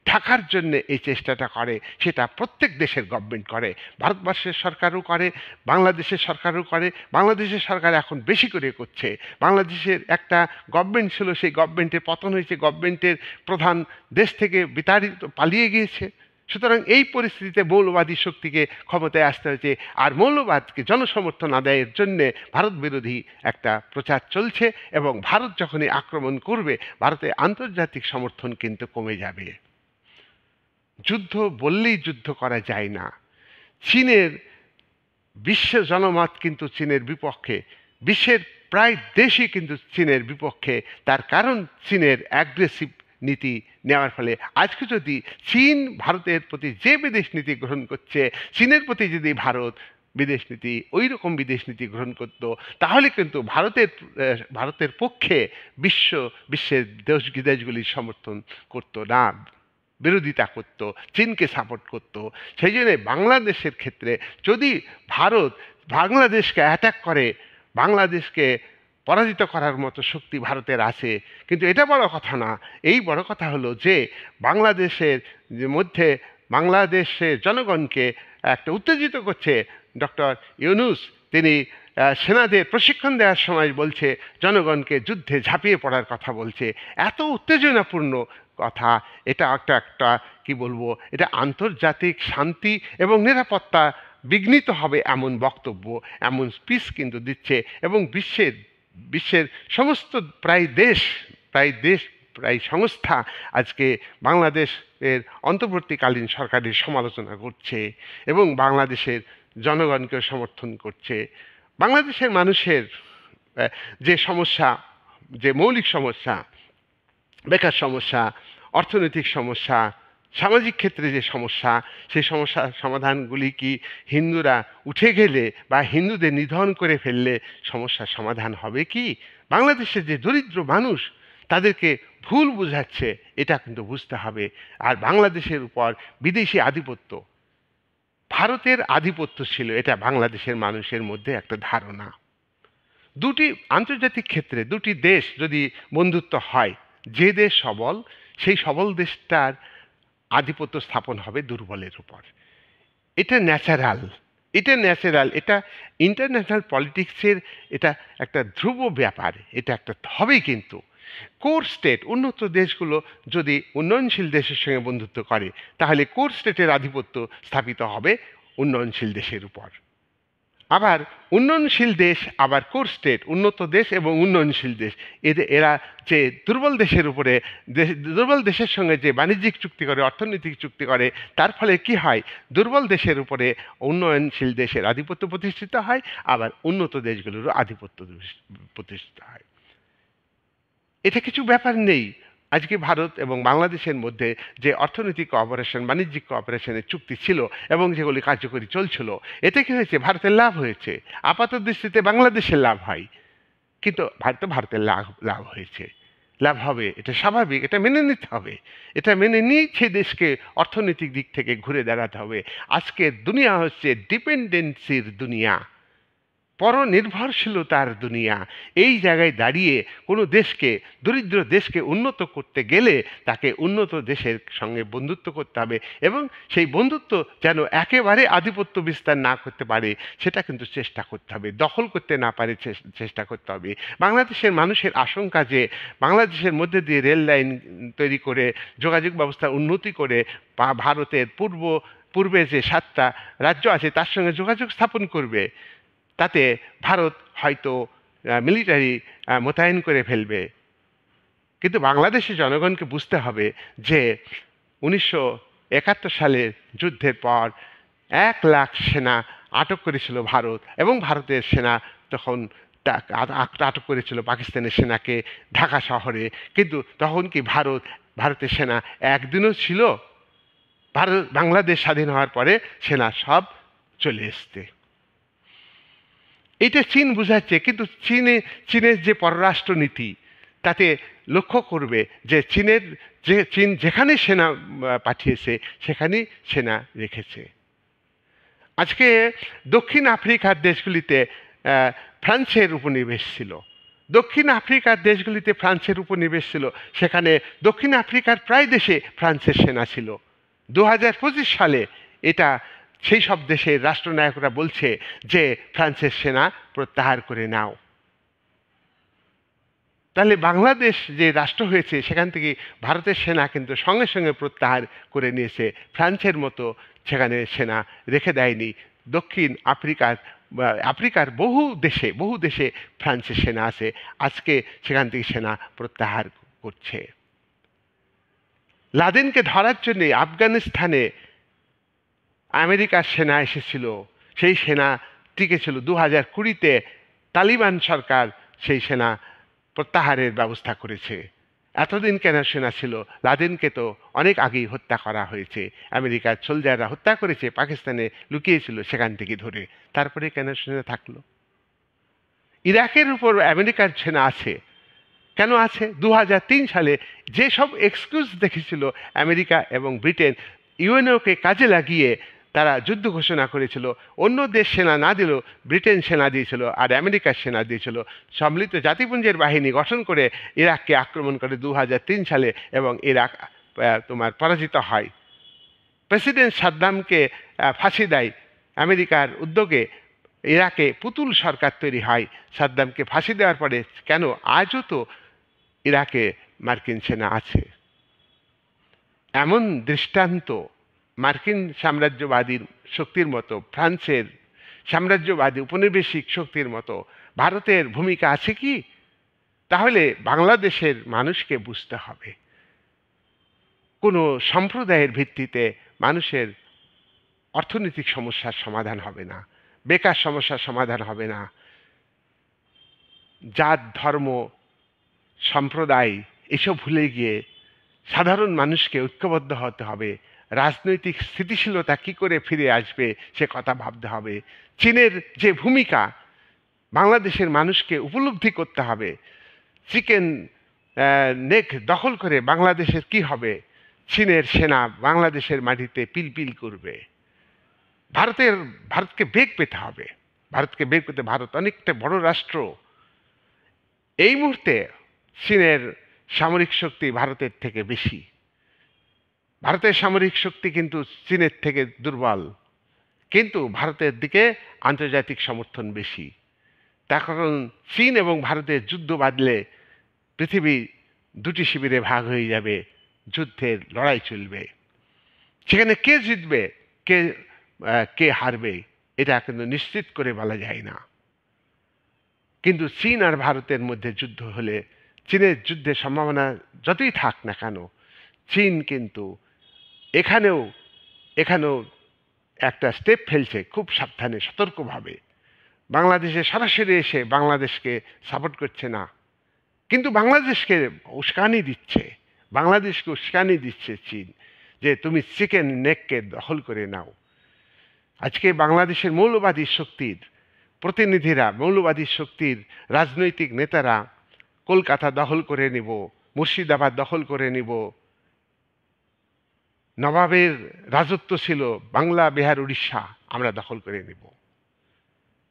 ঢাকার জন্য এই চেষ্টাটা করে। সেটা প্রত্যেক দেশের গভর্নমেন্ট করে, ভারতবর্ষের সরকারও করে, বাংলাদেশের সরকারও করে। বাংলাদেশের সরকার এখন বেশি করে করছে। বাংলাদেশের একটা গভর্নমেন্ট ছিল, সেই গভর্নমেন্টের পতন হয়েছে, গভর্নমেন্টের প্রধান দেশ থেকে বিতাড়িত পালিয়ে গিয়েছে। সুতরাং এই পরিস্থিতিতে মৌলবাদী শক্তিকে ক্ষমতায় আসতে হয়েছে। আর মৌলবাদকে জনসমর্থন আদায়ের জন্যে ভারত বিরোধী একটা প্রচার চলছে, এবং ভারত যখনই আক্রমণ করবে, ভারতে আন্তর্জাতিক সমর্থন কিন্তু কমে যাবে। যুদ্ধ বললেই যুদ্ধ করা যায় না। চীনের বিশ্ব জনমত কিন্তু চীনের বিপক্ষে, বিশ্বের প্রায় দেশই কিন্তু চীনের বিপক্ষে। তার কারণ চীনের অ্যাগ্রেসিভ নীতি নেওয়ার ফলে আজকে যদি চীন ভারতের প্রতি যে বিদেশ নীতি গ্রহণ করছে, চীনের প্রতি যদি ভারত বিদেশ নীতি, ওই রকম বিদেশ নীতি গ্রহণ করত, তাহলে কিন্তু ভারতের পক্ষে বিশ্বের দেশগুলি সমর্থন করতো না, বিরোধিতা করত, চীনকে সাপোর্ট করত। সেই জন্য বাংলাদেশের ক্ষেত্রে যদি ভারত বাংলাদেশকে অ্যাটাক করে, বাংলাদেশকে পরাজিত করার মতো শক্তি ভারতের আছে। কিন্তু এটা বড় কথা না। এই বড় কথা হলো যে বাংলাদেশের মধ্যে বাংলাদেশের জনগণকে একটা উত্তেজিত করছে। ডক্টর ইউনূস তিনি সেনাদের প্রশিক্ষণ দেওয়ার সময় বলছে জনগণকে যুদ্ধে ঝাঁপিয়ে পড়ার কথা বলছে। এত উত্তেজনাপূর্ণ কথা, এটা একটা কি বলবো, এটা আন্তর্জাতিক শান্তি এবং নিরাপত্তা বিঘ্নিত হবে এমন বক্তব্য, এমন স্পিচ কিন্তু দিচ্ছে। এবং বিশ্বের সমস্ত প্রায় সংস্থা আজকে বাংলাদেশের অন্তর্বর্তীকালীন সরকারের সমালোচনা করছে এবং বাংলাদেশের জনগণকে সমর্থন করছে। বাংলাদেশের মানুষের যে সমস্যা, যে মৌলিক সমস্যা, বেকার সমস্যা, অর্থনৈতিক সমস্যা, সামাজিক ক্ষেত্রে যে সমস্যা, সেই সমস্যার সমাধানগুলি কি হিন্দুরা উঠে গেলে বা হিন্দুদের নিধন করে ফেললে সমস্যার সমাধান হবে কি? বাংলাদেশের যে দরিদ্র মানুষ, তাদেরকে ভুল বোঝাচ্ছে, এটা কিন্তু বুঝতে হবে। আর বাংলাদেশের উপর বিদেশি আধিপত্য, ভারতের আধিপত্য ছিল, এটা বাংলাদেশের মানুষের মধ্যে একটা ধারণা। দুটি আন্তর্জাতিক ক্ষেত্রে দুটি দেশ যদি বন্ধুত্ব হয়, যে দেশ সবল, সেই সবল দেশটার আধিপত্য স্থাপন হবে দুর্বলের উপর। এটা ন্যাচারাল, এটা ইন্টারন্যাশনাল পলিটিক্সের এটা একটা ধ্রুব ব্যাপার, এটা একটা হবেই। কিন্তু কোর স্টেট, উন্নত দেশগুলো যদি উন্নয়নশীল দেশের সঙ্গে বন্ধুত্ব করে, তাহলে কোর স্টেটের আধিপত্য স্থাপিত হবে উন্নয়নশীল দেশের উপর। আবার উন্নয়নশীল দেশ, আবার কোর স্টেট, উন্নত দেশ এবং উন্নয়নশীল দেশ, এরা যে দুর্বল দেশের সঙ্গে যে বাণিজ্যিক চুক্তি করে, অর্থনৈতিক চুক্তি করে, তার ফলে কি হয়, দুর্বল দেশের উপরে উন্নয়নশীল দেশের আধিপত্য প্রতিষ্ঠিত হয়, আবার উন্নত দেশগুলোরও আধিপত্য প্রতিষ্ঠিত হয়। এটা কিছু ব্যাপার নেই। আজকে ভারত এবং বাংলাদেশের মধ্যে যে অর্থনৈতিক কোঅপারেশন, বাণিজ্যিক কোঅপারেশনের চুক্তি ছিল এবং যেগুলি কার্যকরী চলছিল, এতে কি হয়েছে, ভারতের লাভ হয়েছে। আপাত দৃষ্টিতে বাংলাদেশের লাভ হয়, কিন্তু ভারতের লাভ হয়েছে, লাভ হবে, এটা স্বাভাবিক, এটা মেনে নিতে হবে। এটা মেনে নিয়ে সেই দেশকে অর্থনৈতিক দিক থেকে ঘুরে দাঁড়াতে হবে। আজকের দুনিয়া হচ্ছে ডিপেন্ডেন্সির দুনিয়া। পরনির্ভরশীলতার দুনিয়া। এই জায়গায় দাঁড়িয়ে কোনো দেশকে, দরিদ্র দেশকে উন্নত করতে গেলে তাকে উন্নত দেশের সঙ্গে বন্ধুত্ব করতে হবে, এবং সেই বন্ধুত্ব যেন একেবারে আধিপত্য বিস্তার না করতে পারে সেটা কিন্তু চেষ্টা করতে হবে, দখল করতে না পারে চেষ্টা করতে হবে। বাংলাদেশের মানুষের আশঙ্কা যে বাংলাদেশের মধ্যে দিয়ে রেল লাইন তৈরি করে যোগাযোগ ব্যবস্থা উন্নতি করে ভারতের পূর্বে যে 7টা রাজ্য আছে তার সঙ্গে যোগাযোগ স্থাপন করবে, তাতে ভারত হয়তো মিলিটারি মোতায়েন করে ফেলবে। কিন্তু বাংলাদেশের জনগণকে বুঝতে হবে যে 1971 সালের যুদ্ধের পর 1 লাখ সেনা আটক করেছিল ভারত, এবং ভারতের সেনা তখন আটক করেছিল পাকিস্তানের সেনাকে ঢাকা শহরে। কিন্তু তখন কি ভারতের সেনা একদিনও ছিল? বাংলাদেশ স্বাধীন হওয়ার পরে সেনা সব চলে এসছে। এটা চীন বুঝাচ্ছে, কিন্তু চীনের যে পররাষ্ট্রনীতি তাতে লক্ষ্য করবে যে চীন যেখানে সেনা পাঠিয়েছে সেখানেই সেনা রেখেছে। আজকে দক্ষিণ আফ্রিকার দেশগুলিতে ফ্রান্সের উপনিবেশ ছিল, সেখানে দক্ষিণ আফ্রিকার প্রায় দেশে ফ্রান্সের সেনা ছিল। 2025 সালে এটা সেই সব দেশের রাষ্ট্রনায়করা বলছে যে ফ্রান্সের সেনা প্রত্যাহার করে নাও। তাহলে বাংলাদেশ যে রাষ্ট্র হয়েছে সেখান থেকে ভারতের সেনা কিন্তু সঙ্গে সঙ্গে প্রত্যাহার করে নিয়েছে, ফ্রান্সের মতো সেখানে সেনা রেখে দেয়নি। দক্ষিণ আফ্রিকার বহু দেশে ফ্রান্সের সেনা আছে, আজকে সেখান থেকে সেনা প্রত্যাহার করছে। লাদেনকে ধরার জন্য আফগানিস্তানে আমেরিকার সেনা এসেছিল, সেই সেনা টিকেছিল। 2020-তে তালিবান সরকার সেই সেনা প্রত্যাহারের ব্যবস্থা করেছে। এতদিন কেন সেনা ছিল? লাদেনকে তো অনেক আগেই হত্যা করা হয়েছে, আমেরিকার সোলজাররা হত্যা করেছে, পাকিস্তানে লুকিয়েছিল সেখান থেকে ধরে, তারপরে কেন সেনা থাকলো? ইরাকের উপর আমেরিকার সেনা আছে, কেন আছে? 2003 সালে যেসব এক্সকিউজ দেখেছিল আমেরিকা এবং ব্রিটেন, ইউএনওকে কাজে লাগিয়ে তারা যুদ্ধ ঘোষণা করেছিল। অন্য দেশ সেনা না দিলেও ব্রিটেন সেনা দিয়েছিল আর আমেরিকার সেনা দিয়েছিল। সম্মিলিত জাতিপুঞ্জের বাহিনী গঠন করে ইরাককে আক্রমণ করে 2003 সালে, এবং ইরাক পরাজিত হয়। প্রেসিডেন্ট সাদ্দামকে ফাঁসি দেয় আমেরিকার উদ্যোগে, ইরাকে পুতুল সরকার তৈরি হয়। সাদ্দামকে ফাঁসি দেওয়ার পরে কেন আজও তো ইরাকে মার্কিন সেনা আছে? এমন দৃষ্টান্ত মার্কিন সাম্রাজ্যবাদী শক্তির মতো, ফ্রান্সের সাম্রাজ্যবাদী উপনিবেশিক শক্তির মতো ভারতের ভূমিকা আছে কি? তাহলে বাংলাদেশের মানুষকে বুঝতে হবে, কোনো সম্প্রদায়ের ভিত্তিতে মানুষের অর্থনৈতিক সমস্যার সমাধান হবে না, বেকার সমস্যার সমাধান হবে না। জাত, ধর্ম, সম্প্রদায় এসব ভুলে গিয়ে সাধারণ মানুষকে ঐক্যবদ্ধ হতে হবে। রাজনৈতিক স্থিতিশীলতা কি করে ফিরে আসবে সে কথা ভাবতে হবে। চীনের যে ভূমিকা বাংলাদেশের মানুষকে উপলব্ধি করতে হবে। চিকেন নেক দখল করে বাংলাদেশের কি হবে? চীনের সেনা বাংলাদেশের মাটিতে পিলপিল করবে। ভারতকে বেগ পেতে হবে। ভারত অনেকটা বড় রাষ্ট্র। এই মুহূর্তে চীনের সামরিক শক্তি ভারতের থেকে বেশি, ভারতের সামরিক শক্তি কিন্তু চীনের থেকে দুর্বল, কিন্তু ভারতের দিকে আন্তর্জাতিক সমর্থন বেশি। তার কারণ চীন এবং ভারতের যুদ্ধ বাঁধলে পৃথিবী দুটি শিবিরে ভাগ হয়ে যাবে, যুদ্ধের লড়াই চলবে। সেখানে কে জিতবে কে হারবে এটা কিন্তু নিশ্চিত করে বলা যায় না। কিন্তু চীন আর ভারতের মধ্যে যুদ্ধ হলে, চীনের যুদ্ধের সম্ভাবনা যতই থাক না কেন, চীন কিন্তু এখানেও একটা স্টেপ ফেলছে খুব সাবধানে, সতর্কভাবে। বাংলাদেশে সরাসরি এসে বাংলাদেশকে সাপোর্ট করছে না, কিন্তু বাংলাদেশকে উস্কানি দিচ্ছে চীন, যে তুমি চিকেন নেককে দখল করে নাও। আজকে বাংলাদেশের মৌলবাদী শক্তির প্রতিনিধিরা, মৌলবাদী শক্তির রাজনৈতিক নেতারা কলকাতা দখল করে নিব, মুর্শিদাবাদ দখল করে নিব, নবাবের রাজত্ব ছিল বাংলা, বিহার, উড়িষ্যা আমরা দখল করে নিব।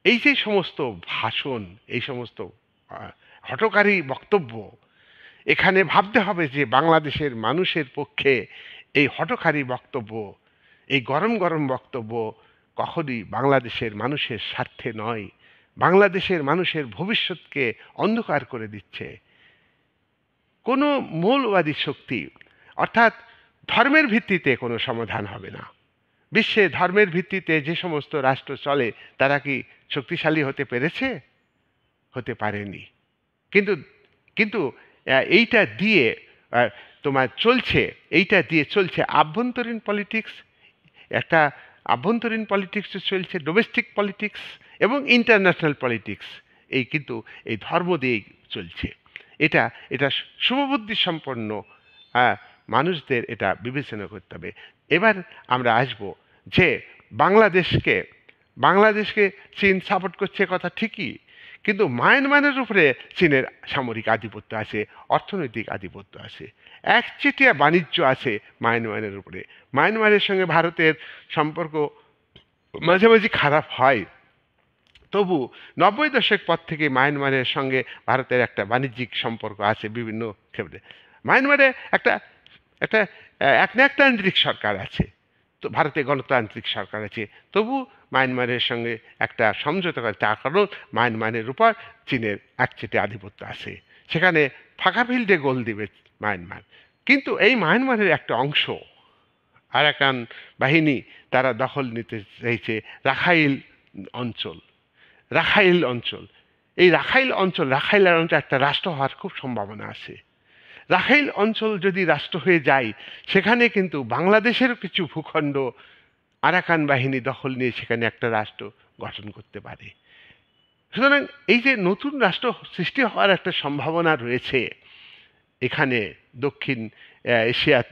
এই যে সমস্ত ভাষণ, এই সমস্ত হঠকারী বক্তব্য, এখানে ভাবতে হবে যে বাংলাদেশের মানুষের পক্ষে এই হঠকারী বক্তব্য, এই গরম গরম বক্তব্য কখনই বাংলাদেশের মানুষের স্বার্থে নয়, বাংলাদেশের মানুষের ভবিষ্যৎকে অন্ধকার করে দিচ্ছে। কোনো মৌলবাদী শক্তি, অর্থাৎ ধর্মের ভিত্তিতে কোনো সমাধান হবে না। বিশ্বে ধর্মের ভিত্তিতে যে সমস্ত রাষ্ট্র চলে তারা কি শক্তিশালী হতে পেরেছে? হতে পারেনি। কিন্তু কিন্তু এইটা দিয়ে তোমার চলছে, এইটা দিয়ে চলছে আভ্যন্তরীণ পলিটিক্স, একটা আভ্যন্তরীণ পলিটিক্স চলছে, ডোমেস্টিক পলিটিক্স এবং ইন্টারন্যাশনাল পলিটিক্স, এই কিন্তু এই ধর্ম দিয়েই চলছে। এটা এটা শুভবুদ্ধি সম্পন্ন মানুষদের এটা বিবেচনা করতে হবে। এবার আমরা আসব যে বাংলাদেশকে বাংলাদেশকে চীন সাপোর্ট করছে, কথা ঠিকই, কিন্তু মায়ানমারের উপরে চীনের সামরিক আধিপত্য আছে, অর্থনৈতিক আধিপত্য আছে, একচেটিয়া বাণিজ্য আছে মায়ানমারের উপরে। মায়ানমারের সঙ্গে ভারতের সম্পর্ক মাঝে মাঝে খারাপ হয়, তবু 90 দশক পর থেকে মায়ানমারের সঙ্গে ভারতের একটা বাণিজ্যিক সম্পর্ক আছে বিভিন্ন ক্ষেত্রে। মায়ানমারে একটা একটা একনায়কতান্ত্রিক সরকার আছে, তো ভারতে গণতান্ত্রিক সরকার আছে, তবু মায়ানমারের সঙ্গে একটা সমঝোতা করে, তার কারণ মায়ানমারের উপর চীনের একচেটে আধিপত্য আছে, সেখানে ফাঁকা ফিল্ডে গোল দিবে মায়ানমার। কিন্তু এই মায়ানমারের একটা অংশ আরাকান বাহিনী তারা দখল নিতে চাইছে রাখাইল অঞ্চল। রাখাইল অঞ্চল, এই রাখাইল অঞ্চল একটা রাষ্ট্র হওয়ার খুব সম্ভাবনা আছে। রাখাইল অঞ্চল যদি রাষ্ট্র হয়ে যায়, সেখানে কিন্তু বাংলাদেশেরও কিছু ভূখণ্ড আরাকান বাহিনী দখল নিয়ে সেখানে একটা রাষ্ট্র গঠন করতে পারে। সুতরাং এই যে নতুন রাষ্ট্র সৃষ্টি হওয়ার একটা সম্ভাবনা রয়েছে এখানে দক্ষিণ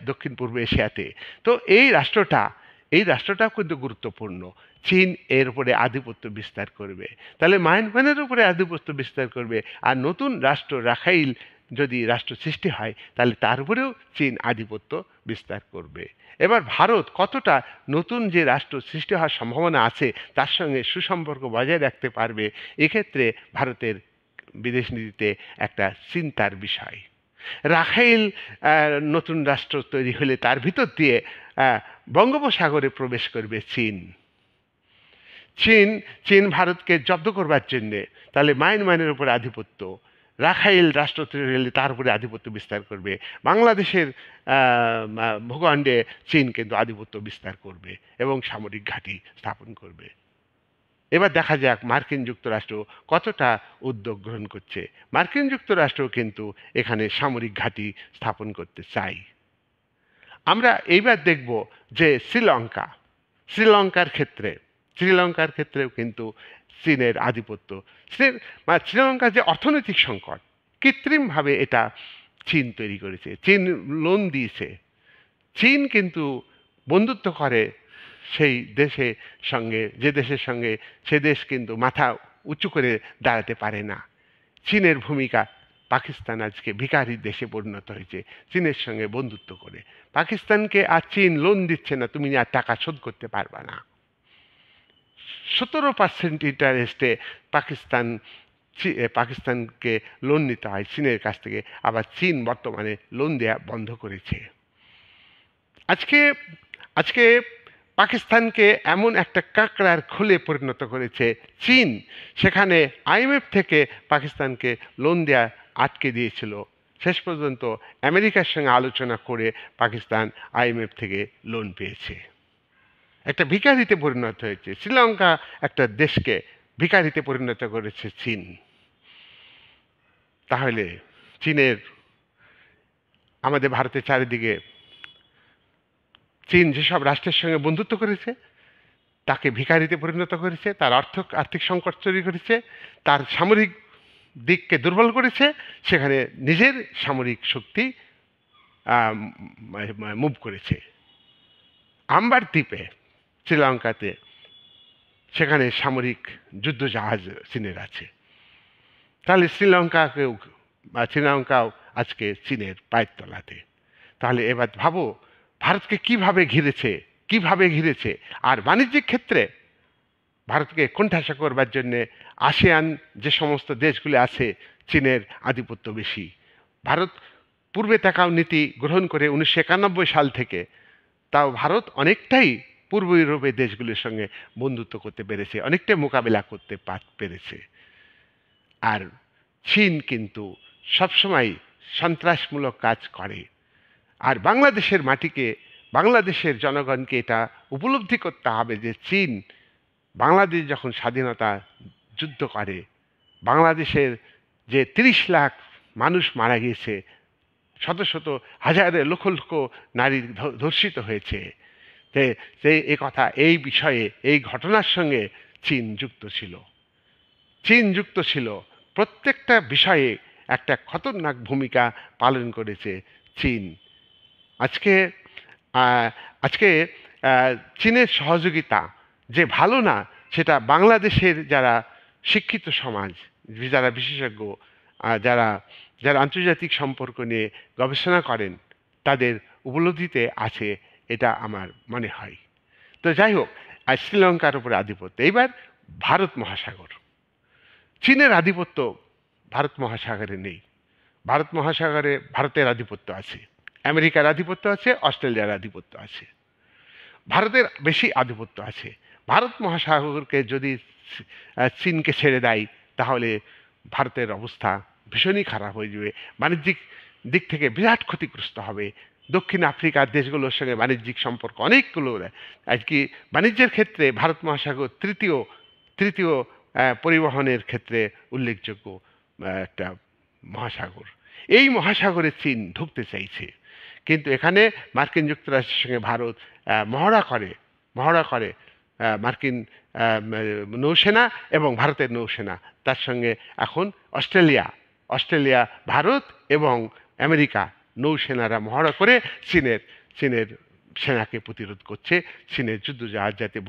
দক্ষিণ পূর্ব এশিয়াতে, তো এই রাষ্ট্রটাও কিন্তু গুরুত্বপূর্ণ। চীন এর উপরে আধিপত্য বিস্তার করবে, তাহলে মায়ানমারের উপরে আধিপত্য বিস্তার করবে, আর নতুন রাষ্ট্র রাখাইল যদি রাষ্ট্র সৃষ্টি হয় তাহলে তার উপরেও চীন আধিপত্য বিস্তার করবে। এবার ভারত কতটা নতুন যে রাষ্ট্র সৃষ্টি হওয়ার সম্ভাবনা আছে তার সঙ্গে সুসম্পর্ক বজায় রাখতে পারবে, এক্ষেত্রে ভারতের বিদেশ নীতিতে একটা চিন্তার বিষয়। রাখাইল নতুন রাষ্ট্র তৈরি হলে তার ভিতর দিয়ে বঙ্গোপসাগরে প্রবেশ করবে চীন। চীন চীন ভারতকে জব্দ করবার জন্যে তাহলে মায়ানমারের উপরে আধিপত্য, রাখাইল রাষ্ট্র তৈরি হলে তার উপরে আধিপত্য বিস্তার করবে, বাংলাদেশের ভূখণ্ডে চীন কিন্তু আধিপত্য বিস্তার করবে এবং সামরিক ঘাঁটি স্থাপন করবে। এবার দেখা যাক মার্কিন যুক্তরাষ্ট্র কতটা উদ্যোগ গ্রহণ করছে। মার্কিন যুক্তরাষ্ট্র কিন্তু এখানে সামরিক ঘাঁটি স্থাপন করতে চাই। আমরা এইবার দেখব যে শ্রীলঙ্কার ক্ষেত্রেও কিন্তু চীনের আধিপত্য। শ্রীলঙ্কার যে অর্থনৈতিক সংকট, কৃত্রিমভাবে এটা চীন তৈরি করেছে, চীন লোন দিয়েছে। চীন কিন্তু বন্ধুত্ব করে সেই দেশের সঙ্গে, যে দেশের সঙ্গে সে দেশ কিন্তু মাথা উঁচু করে দাঁড়াতে পারে না। চীনের ভূমিকা, পাকিস্তান আজকে ভিখারির দেশে পরিণত হয়েছে চীনের সঙ্গে বন্ধুত্ব করে। পাকিস্তানকে আর চীন লোন দিচ্ছে না, তুমি আর টাকা শোধ করতে পারবে না। 17% ইন্টারেস্টে পাকিস্তানকে লোন নিতে হয় চীনের কাছ থেকে, আবার চীন বর্তমানে লোন দেওয়া বন্ধ করেছে। আজকে পাকিস্তানকে এমন একটা কাঁকড়ার খোলে পরিণত করেছে চীন, সেখানে আইএমএফ থেকে পাকিস্তানকে লোন দেওয়া আটকে দিয়েছিল। শেষ পর্যন্ত আমেরিকার সঙ্গে আলোচনা করে পাকিস্তান আইএমএফ থেকে লোন পেয়েছে। একটা ভিখারিতে পরিণত হয়েছে শ্রীলঙ্কা, একটা দেশকে ভিখারিতে পরিণত করেছে চীন। তাহলে চীনের, আমাদের ভারতের চারিদিকে চীন যেসব রাষ্ট্রের সঙ্গে বন্ধুত্ব করেছে তাকে ভিখারিতে পরিণত করেছে, তার আর্থিক সংকট তৈরি করেছে, তার সামরিক দিককে দুর্বল করেছে, সেখানে নিজের সামরিক শক্তি মুভ করেছে। আম্বার দ্বীপে শ্রীলঙ্কাতে সেখানে সামরিক যুদ্ধজাহাজ চীনের আছে। তাহলে শ্রীলঙ্কাও আজকে চীনের পায়ের তলাতে। তাহলে এবার ভাবো ভারতকে কিভাবে ঘিরেছে, আর বাণিজ্যিক ক্ষেত্রে ভারতকে কোণঠাসা করবার জন্যে আসিয়ান যে সমস্ত দেশগুলি আছে চীনের আধিপত্য বেশি। ভারত পূর্বে তাকাও নীতি গ্রহণ করে 1991 সাল থেকে, তাও ভারত অনেকটাই পূর্ব ইউরোপের দেশগুলির সঙ্গে বন্ধুত্ব করতে পেরেছে, অনেকটাই মোকাবিলা করতে পেরেছে। আর চীন কিন্তু সবসময় সন্ত্রাসমূলক কাজ করে। আর বাংলাদেশের মাটিকে, বাংলাদেশের জনগণকে এটা উপলব্ধি করতে হবে যে চীন বাংলাদেশ যখন স্বাধীনতা যুদ্ধ করে, বাংলাদেশের যে 30 লাখ মানুষ মারা গিয়েছে, শত শত হাজারে লক্ষ লক্ষ নারী ধর্ষিত হয়েছে, যে এ কথা, এই বিষয়ে, এই ঘটনার সঙ্গে চীন যুক্ত ছিল। চীন যুক্ত ছিল, প্রত্যেকটা বিষয়ে একটা খতরনাক ভূমিকা পালন করেছে চীন। আজকে আজকে চীনের সহযোগিতা যে ভালো না, সেটা বাংলাদেশের যারা শিক্ষিত সমাজ, যারা বিশেষজ্ঞ, যারা যারা আন্তর্জাতিক সম্পর্ক নিয়ে গবেষণা করেন, তাদের উপলব্ধিতে আছে, এটা আমার মনে হয়। তো যাই হোক, আর শ্রীলঙ্কার উপরে আধিপত্য। এইবার ভারত মহাসাগর, চীনের আধিপত্য ভারত মহাসাগরে নেই। ভারত মহাসাগরে ভারতের আধিপত্য আছে, আমেরিকার আধিপত্য আছে, অস্ট্রেলিয়ার আধিপত্য আছে, ভারতের বেশি আধিপত্য আছে। ভারত মহাসাগরকে যদি চীনকে ছেড়ে দেয়, তাহলে ভারতের অবস্থা ভীষণই খারাপ হয়ে যাবে, বাণিজ্যিক দিক থেকে বিরাট ক্ষতিগ্রস্ত হবে। দক্ষিণ আফ্রিকার দেশগুলোর সঙ্গে বাণিজ্যিক সম্পর্ক অনেকগুলো, আজকে বাণিজ্যের ক্ষেত্রে ভারত মহাসাগর তৃতীয় পরিবহনের ক্ষেত্রে উল্লেখযোগ্য একটা মহাসাগর। এই মহাসাগরে চীন ঢুকতে চাইছে, কিন্তু এখানে মার্কিন যুক্তরাষ্ট্রের সঙ্গে ভারত মহড়া করে মার্কিন নৌসেনা এবং ভারতের নৌসেনা, তার সঙ্গে এখন অস্ট্রেলিয়া, ভারত এবং আমেরিকা নৌসেনারা মহড়া করে চীনের সেনাকে প্রতিরোধ করছে। চীনের যুদ্ধজাহাজ যাতে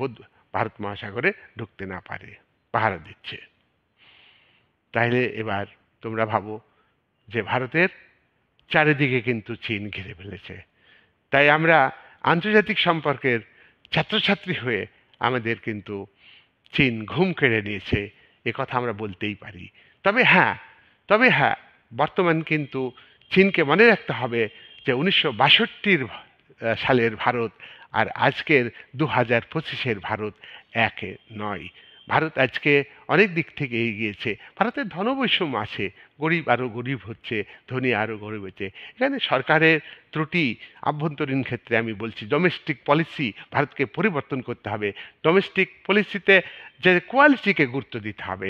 ভারত মহাসাগরে ঢুকতে না পারে পাহারা দিচ্ছে। তাহলে এবার তোমরা ভাবো যে ভারতের চারিদিকে কিন্তু চীন ঘিরে ফেলেছে। তাই আমরা আন্তর্জাতিক সম্পর্কের ছাত্রছাত্রী হয়ে আমাদের কিন্তু চীন ঘুম কেড়ে নিয়েছে, এ কথা আমরা বলতেই পারি। তবে হ্যাঁ, বর্তমান কিন্তু চীনকে মনে রাখতে হবে যে 1962 সালের ভারত আর আজকের 2025 ভারত এক নয়। ভারত আজকে অনেক দিক থেকে এগিয়েছে। ভারতের ধনবৈষম্য আছে, গরিব আরও গরিব হচ্ছে, ধনী আরও গরিব হচ্ছে। এখানে সরকারের ত্রুটি, আভ্যন্তরীণ ক্ষেত্রে আমি বলছি ডোমেস্টিক পলিসি ভারতকে পরিবর্তন করতে হবে। ডোমেস্টিক পলিসিতে যে কোয়ালিটিকে গুরুত্ব দিতে হবে,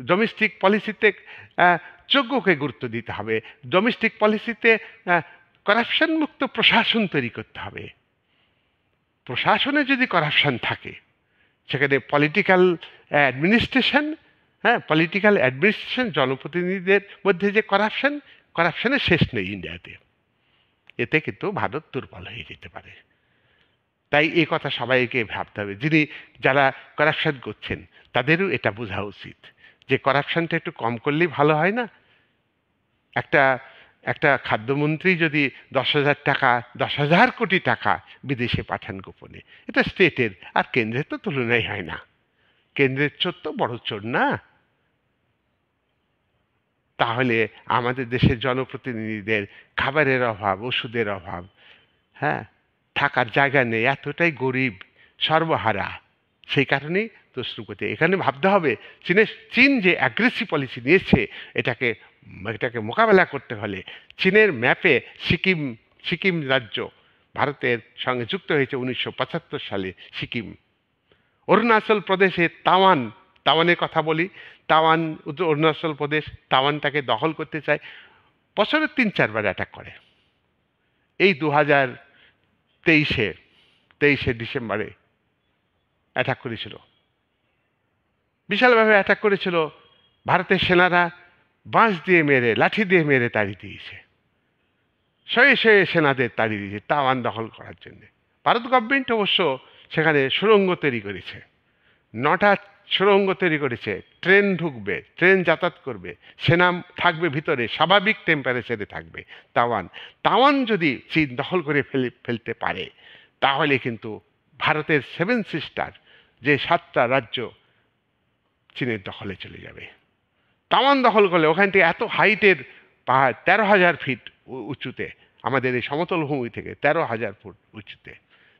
ডোমেস্টিক পলিসিতে যোগ্যকে গুরুত্ব দিতে হবে, ডোমেস্টিক পলিসিতে করাপশন মুক্ত প্রশাসন তৈরি করতে হবে। প্রশাসনে যদি করাপশন থাকে, সেখানে পলিটিক্যাল অ্যাডমিনিস্ট্রেশন, জনপ্রতিনিধিদের মধ্যে যে করাপশনের শেষ নেই ইন্ডিয়াতে। এতে কিন্তু ভারত দুর্বল হয়ে যেতে পারে। তাই এই কথা সবাইকে ভাবতে হবে, যারা করাপশন করছেন তাদেরও এটা বোঝা উচিত যে করাপশনটা একটু কম করলেই ভালো হয় না। একটা খাদ্যমন্ত্রী যদি 10,000 কোটি টাকা বিদেশে পাঠান গোপনে, এটা স্টেটের, আর কেন্দ্রের তো তুলনাই হয় না। কেন্দ্রের চোর তো বড় চোর না। তাহলে আমাদের দেশের জনপ্রতিনিধিদের খাবারের অভাব, ওষুধের অভাব, থাকার জায়গা নেই, এতটাই গরিব, সর্বহারা। সেই কারণেই তসরু করতে এখানে ভাবতে হবে চীন যে অ্যাগ্রেসিভ পলিসি নিয়েছে, এটাকে মোকাবেলা করতে হলে চীনের ম্যাপে সিকিম রাজ্য ভারতের সঙ্গে যুক্ত হয়েছে 1975 সালে। সিকিম, অরুণাচল প্রদেশে তাওয়ানের কথা বলি, অরুণাচল প্রদেশ তাওয়ানটাকে দখল করতে চায়, বছরে 3-4 বার অ্যাটাক করে। এই 2023 ডিসেম্বরে অ্যাটাক করেছিল, বিশালভাবে অ্যাটাক করেছিল। ভারতের সেনারা বাঁশ দিয়ে মেরে, লাঠি দিয়ে মেরে তাড়িয়ে দিয়েছে, শয়ে সেনাদের তাড়িয়ে দিয়েছে তাওয়ান দখল করার জন্য। ভারত গভর্নমেন্ট অবশ্য সেখানে সুড়ঙ্গ তৈরি করেছে, 9টা সুড়ঙ্গ তৈরি করেছে, ট্রেন ঢুকবে, ট্রেন যাতায়াত করবে, সেনা থাকবে ভিতরে, স্বাভাবিক টেম্পারেচারে থাকবে। তাওয়ান যদি চীন দখল করে ফেলতে পারে, তাহলে কিন্তু ভারতের 7 সিস্টার যে 7টা রাজ্য চীনের দখলে চলে যাবে। তাওয়ান দখল করলে ওখান থেকে এত হাইটের পাহাড়, 13,000 ফিট উঁচুতে, আমাদের এই সমতল ভূমি থেকে 13,000 ফুট উঁচুতে,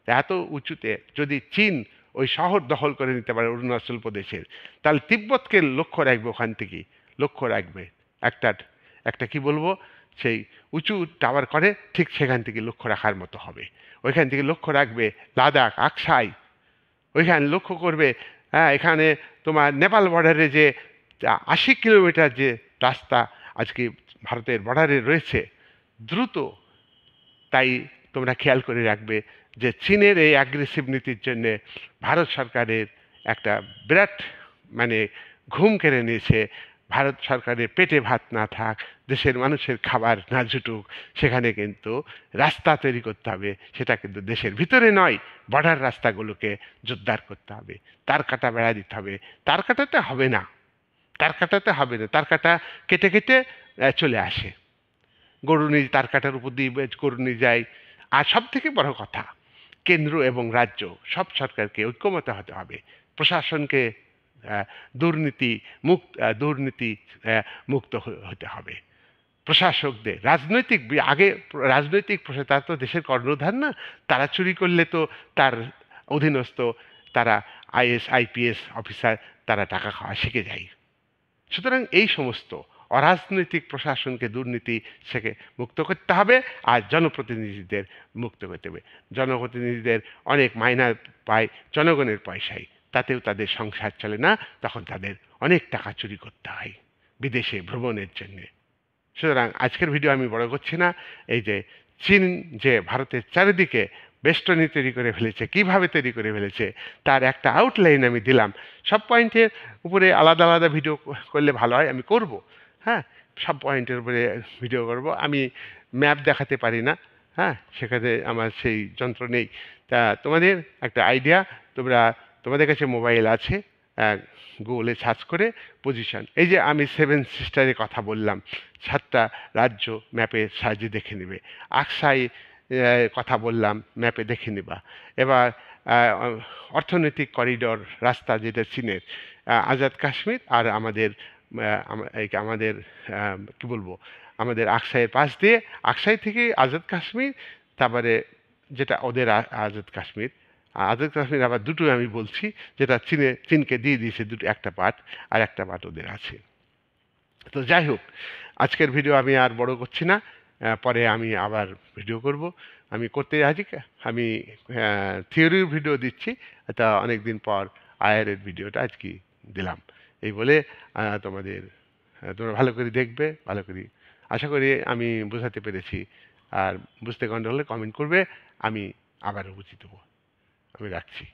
এত উঁচুতে যদি চীন ওই শহর দখল করে নিতে পারে অরুণাচল প্রদেশের, তাহলে তিব্বতকে লক্ষ্য রাখবে, ওখান থেকে লক্ষ্য রাখবে একটা একটা কি বলবো, সেই উঁচু টাওয়ার করে ঠিক সেখান থেকে লক্ষ্য রাখার মতো হবে। ওইখান থেকে লক্ষ্য রাখবে লাদাখ, আকসাই, ওইখানে লক্ষ্য করবে। হ্যাঁ, এখানে তোমার নেপাল বর্ডারে যে 80 কিলোমিটার যে রাস্তা আজকে ভারতের বর্ডারে রয়েছে দ্রুত, তাই তোমরা খেয়াল করে রাখবে যে চীনের এই অ্যাগ্রেসিভ নীতির জন্যে ভারত সরকারের একটা বিরাট মানে ঘুম কেড়ে নিয়েছে। ভারত সরকারের পেটে ভাত না থাক, দেশের মানুষের খাবার না জুটুক, সেখানে কিন্তু রাস্তা তৈরি করতে হবে। সেটা কিন্তু দেশের ভিতরে নয়, বর্ডার রাস্তাগুলোকে জোরদার করতে হবে, তার কাটা বেড়া দিতে হবে। তার কাটাতে হবে না, তার কাটাতে হবে না, তার কাটা কেটে কেটে চলে আসে, গরু নিয়ে তার কাটার উপর দিয়ে গরু নিয়ে যায়। আর সব থেকে বড় কথা, কেন্দ্র এবং রাজ্য সব সরকারকে ঐক্যমত হতে হবে, প্রশাসনকে দুর্নীতি মুক্ত হতে হবে, প্রশাসকদের আগে রাজনৈতিক তারা তো দেশের কর্ণধার না, তারা চুরি করলে তো তার অধীনস্থ তারা আইএস আইপিএস অফিসার তারা টাকা খাওয়া শিখে যায়। সুতরাং এই সমস্ত অরাজনৈতিক প্রশাসনকে দুর্নীতি থেকে মুক্ত করতে হবে, আর জনপ্রতিনিধিদের মুক্ত করতে হবে। জনপ্রতিনিধিদের অনেক মাইনা পায় জনগণের পয়সায়, তাতেও তাদের সংসার চলে না, তখন তাদের অনেক টাকা চুরি করতে হয় বিদেশে ভ্রমণের জন্যে। সুতরাং আজকের ভিডিও আমি বড় করছি না। এই যে চীন যে ভারতের চারিদিকে বেষ্টনী তৈরি করে ফেলেছে, কিভাবে তৈরি করে ফেলেছে, তার একটা আউটলাইন আমি দিলাম। সব পয়েন্টের উপরে আলাদা আলাদা ভিডিও করলে ভালো হয়, আমি করব। হ্যাঁ, সব পয়েন্টের উপরে ভিডিও করব। আমি ম্যাপ দেখাতে পারি না, হ্যাঁ, সেখানে আমার সেই যন্ত্র নেই। তা তোমাদের একটা আইডিয়া, তোমাদের কাছে মোবাইল আছে, গুগলে সার্চ করে পজিশন, এই যে আমি 7 সিস্টারের কথা বললাম, 7টা রাজ্য ম্যাপে সাহায্যে দেখে নেবে। আকসাই কথা বললাম, ম্যাপে দেখে নেবা। এবার অর্থনৈতিক করিডর রাস্তা যেটা চীনের, আজাদ কাশ্মীর আর আমাদের কি বলবো, আমাদের আকসাইয়ের পাশ দিয়ে, আকসাই থেকে আজাদ কাশ্মীর, তারপরে যেটা ওদের আজাদ কাশ্মীর, আজাদ কাশ্মীর আবার দুটো আমি বলছি, যেটা চীনকে দিয়ে দিয়েছে দুটো, একটা পার্ট, আর একটা পার্ট ওদের আছে। তো যাই হোক, আজকের ভিডিও আমি আর বড় করছি না, পরে আমি আবার ভিডিও করব। আমি করতে রাজি, আমি থিওরির ভিডিও দিচ্ছি, তা অনেক দিন পর আয়ারের ভিডিওটা আজকে দিলাম। এই বলে তোমরা ভালো করে দেখবে, ভালো করে, আশা করি আমি বোঝাতে পেরেছি। আর বুঝতে গন্ডগোল হলে কমেন্ট করবে, আমি আবারও বুঝিয়ে দেবো। আমি রাখছি।